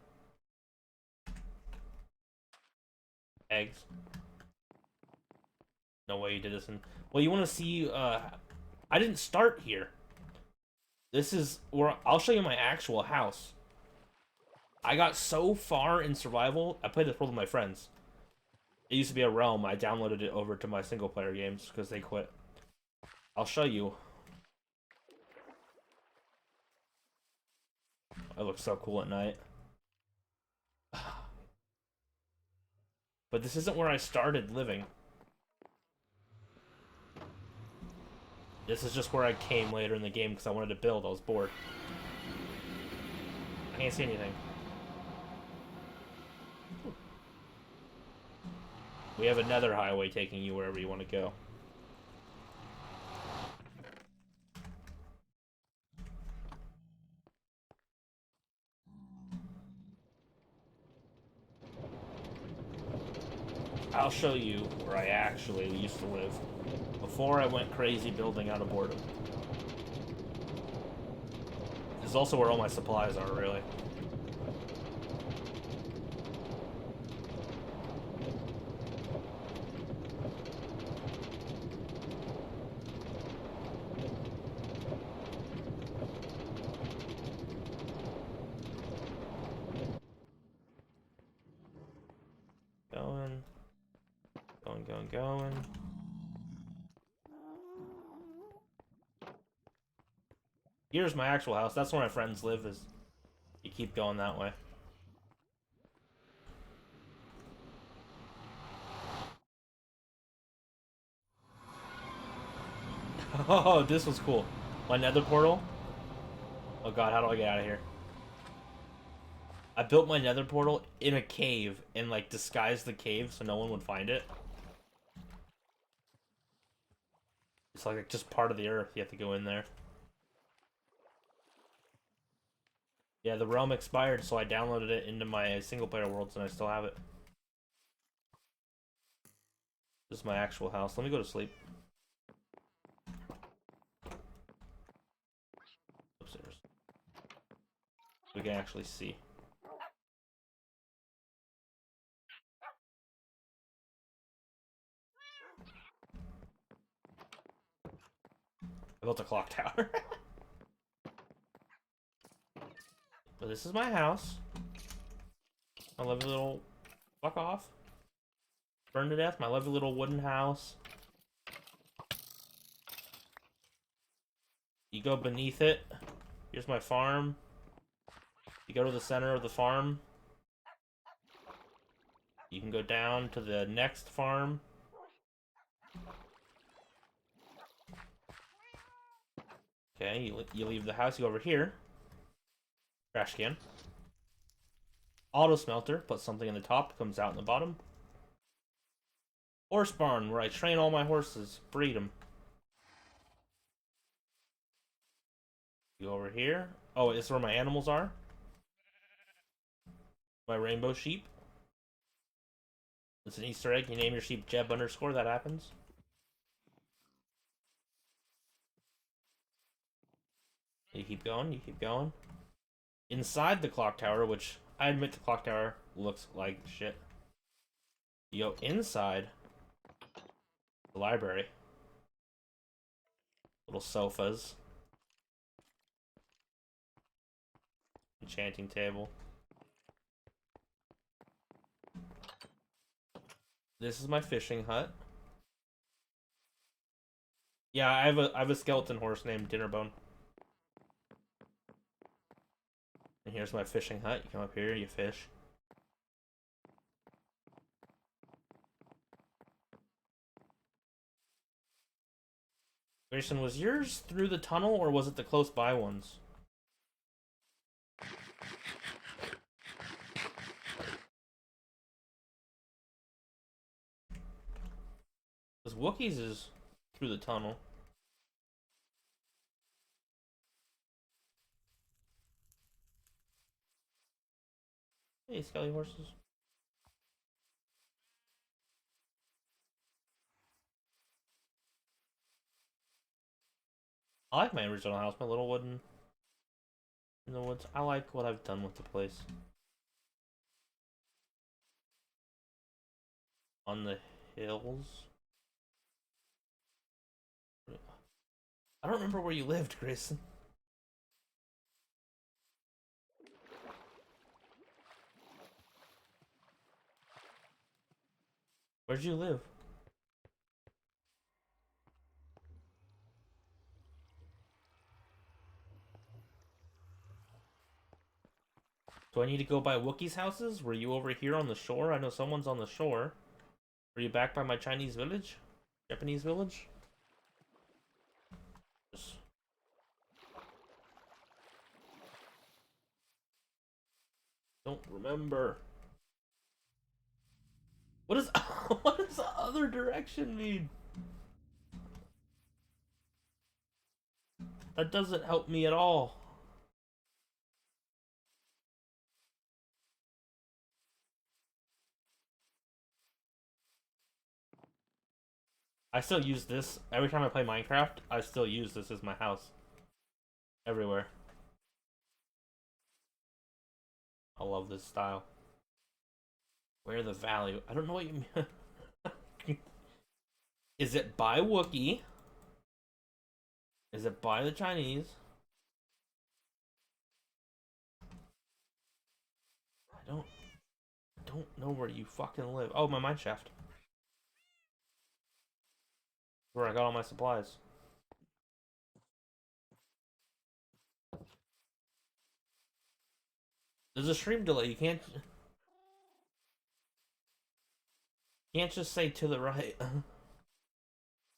Eggs. No way you did this in... Well, you want to see... I didn't start here. This is where... I'll show you my actual house. I got so far in survival, I played this world with my friends. It used to be a realm. I downloaded it over to my single player games because they quit. I'll show you. I look so cool at night. But this isn't where I started living. This is just where I came later in the game because I wanted to build. I was bored. I can't see anything. We have another highway taking you wherever you want to go. I'll show you where I actually used to live before I went crazy building out of boredom. This is also where all my supplies are, really. Going. Here's my actual house. That's where my friends live. Is you keep going that way. Oh, this was cool. My nether portal. Oh god, how do I get out of here? I built my nether portal in a cave and like disguised the cave so no one would find it. It's like just part of the earth. You have to go in there. Yeah, the realm expired, so I downloaded it into my single-player worlds, and I still have it. This is my actual house. Let me go to sleep. Upstairs. We can actually see. built a clock tower. But this is my house. My lovely little... Fuck off. Burned to death. My lovely little wooden house. You go beneath it. Here's my farm. You go to the center of the farm. You can go down to the next farm. Okay, you leave the house, you go over here. Trash can. Auto smelter, put something in the top, comes out in the bottom. Horse barn, where I train all my horses, breed them. You go over here. Oh, this is where my animals are. My rainbow sheep. It's an Easter egg. You name your sheep Jeb _, that happens. You keep going, you keep going. Inside the clock tower, which I admit the clock tower looks like shit. You go inside the library. Little sofas. Enchanting table. This is my fishing hut. Yeah, I have a skeleton horse named Dinnerbone. And here's my fishing hut. You come up here, you fish. Grayson, was yours through the tunnel or was it the close by ones? Because Wookiees is through the tunnel. Hey, Skelly horses. I like my original house, my little wooden in the woods. I like what I've done with the place. On the hills. I don't remember where you lived, Grayson. Where'd you live? Do I need to go by Wookiees' houses? Were you over here on the shore? I know someone's on the shore. Were you back by my Chinese village? Japanese village? Don't remember. What is what does the other direction mean? That doesn't help me at all. I still use this every time I play Minecraft. I still use this as my house everywhere. I love this style. Where the value? I don't know what you mean. Is it by Wookiee? Is it by the Chinese? I don't know where you fucking live. Oh, my mine shaft. Where I got all my supplies. There's a stream delay. You can't just say to the right.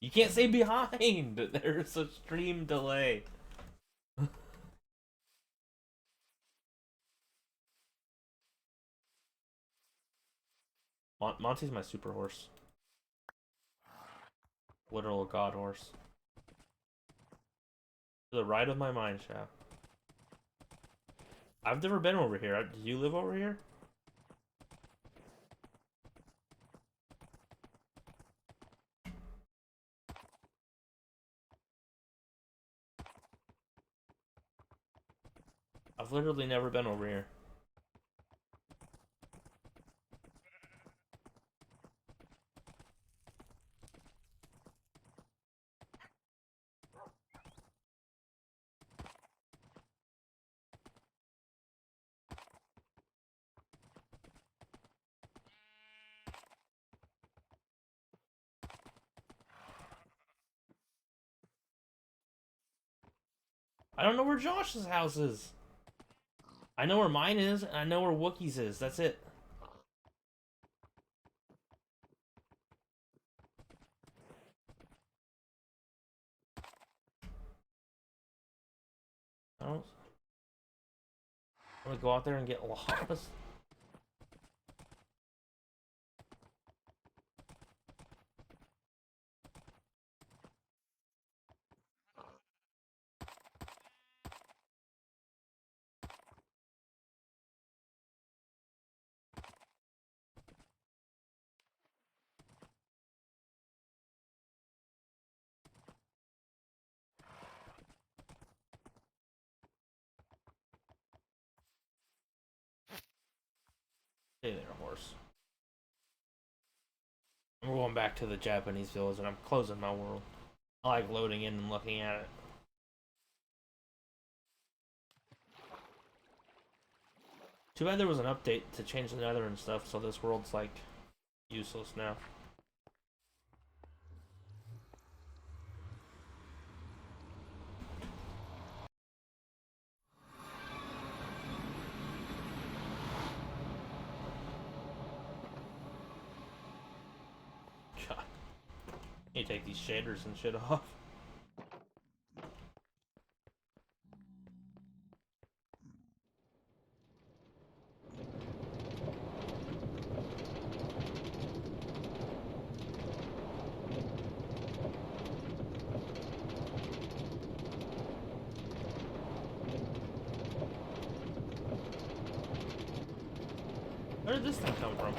You can't say behind. There's a stream delay. Monty's my super horse. Literal god horse. To the right of my mine shaft. I've never been over here. Do you live over here? I've literally never been over here. I don't know where Josh's house is. I know where mine is, and I know where Wookiee's is. That's it. I don't... I'm gonna go out there and get lost. Stay there, horse. I'm going back to the Japanese village and I'm closing my world. I like loading in and looking at it. Too bad there was an update to change the nether and stuff, so this world's like useless now. God. You take these shaders and shit off. Where did this thing come from?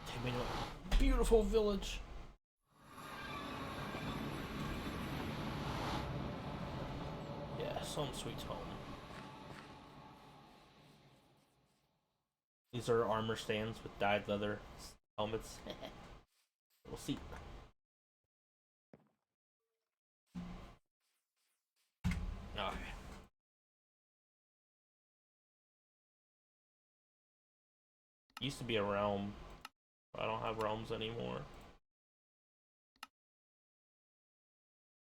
Take me to a beautiful village. Yes, home sweet home. These are armor stands with dyed leather helmets. We'll see. Okay. Used to be a realm. I don't have realms anymore.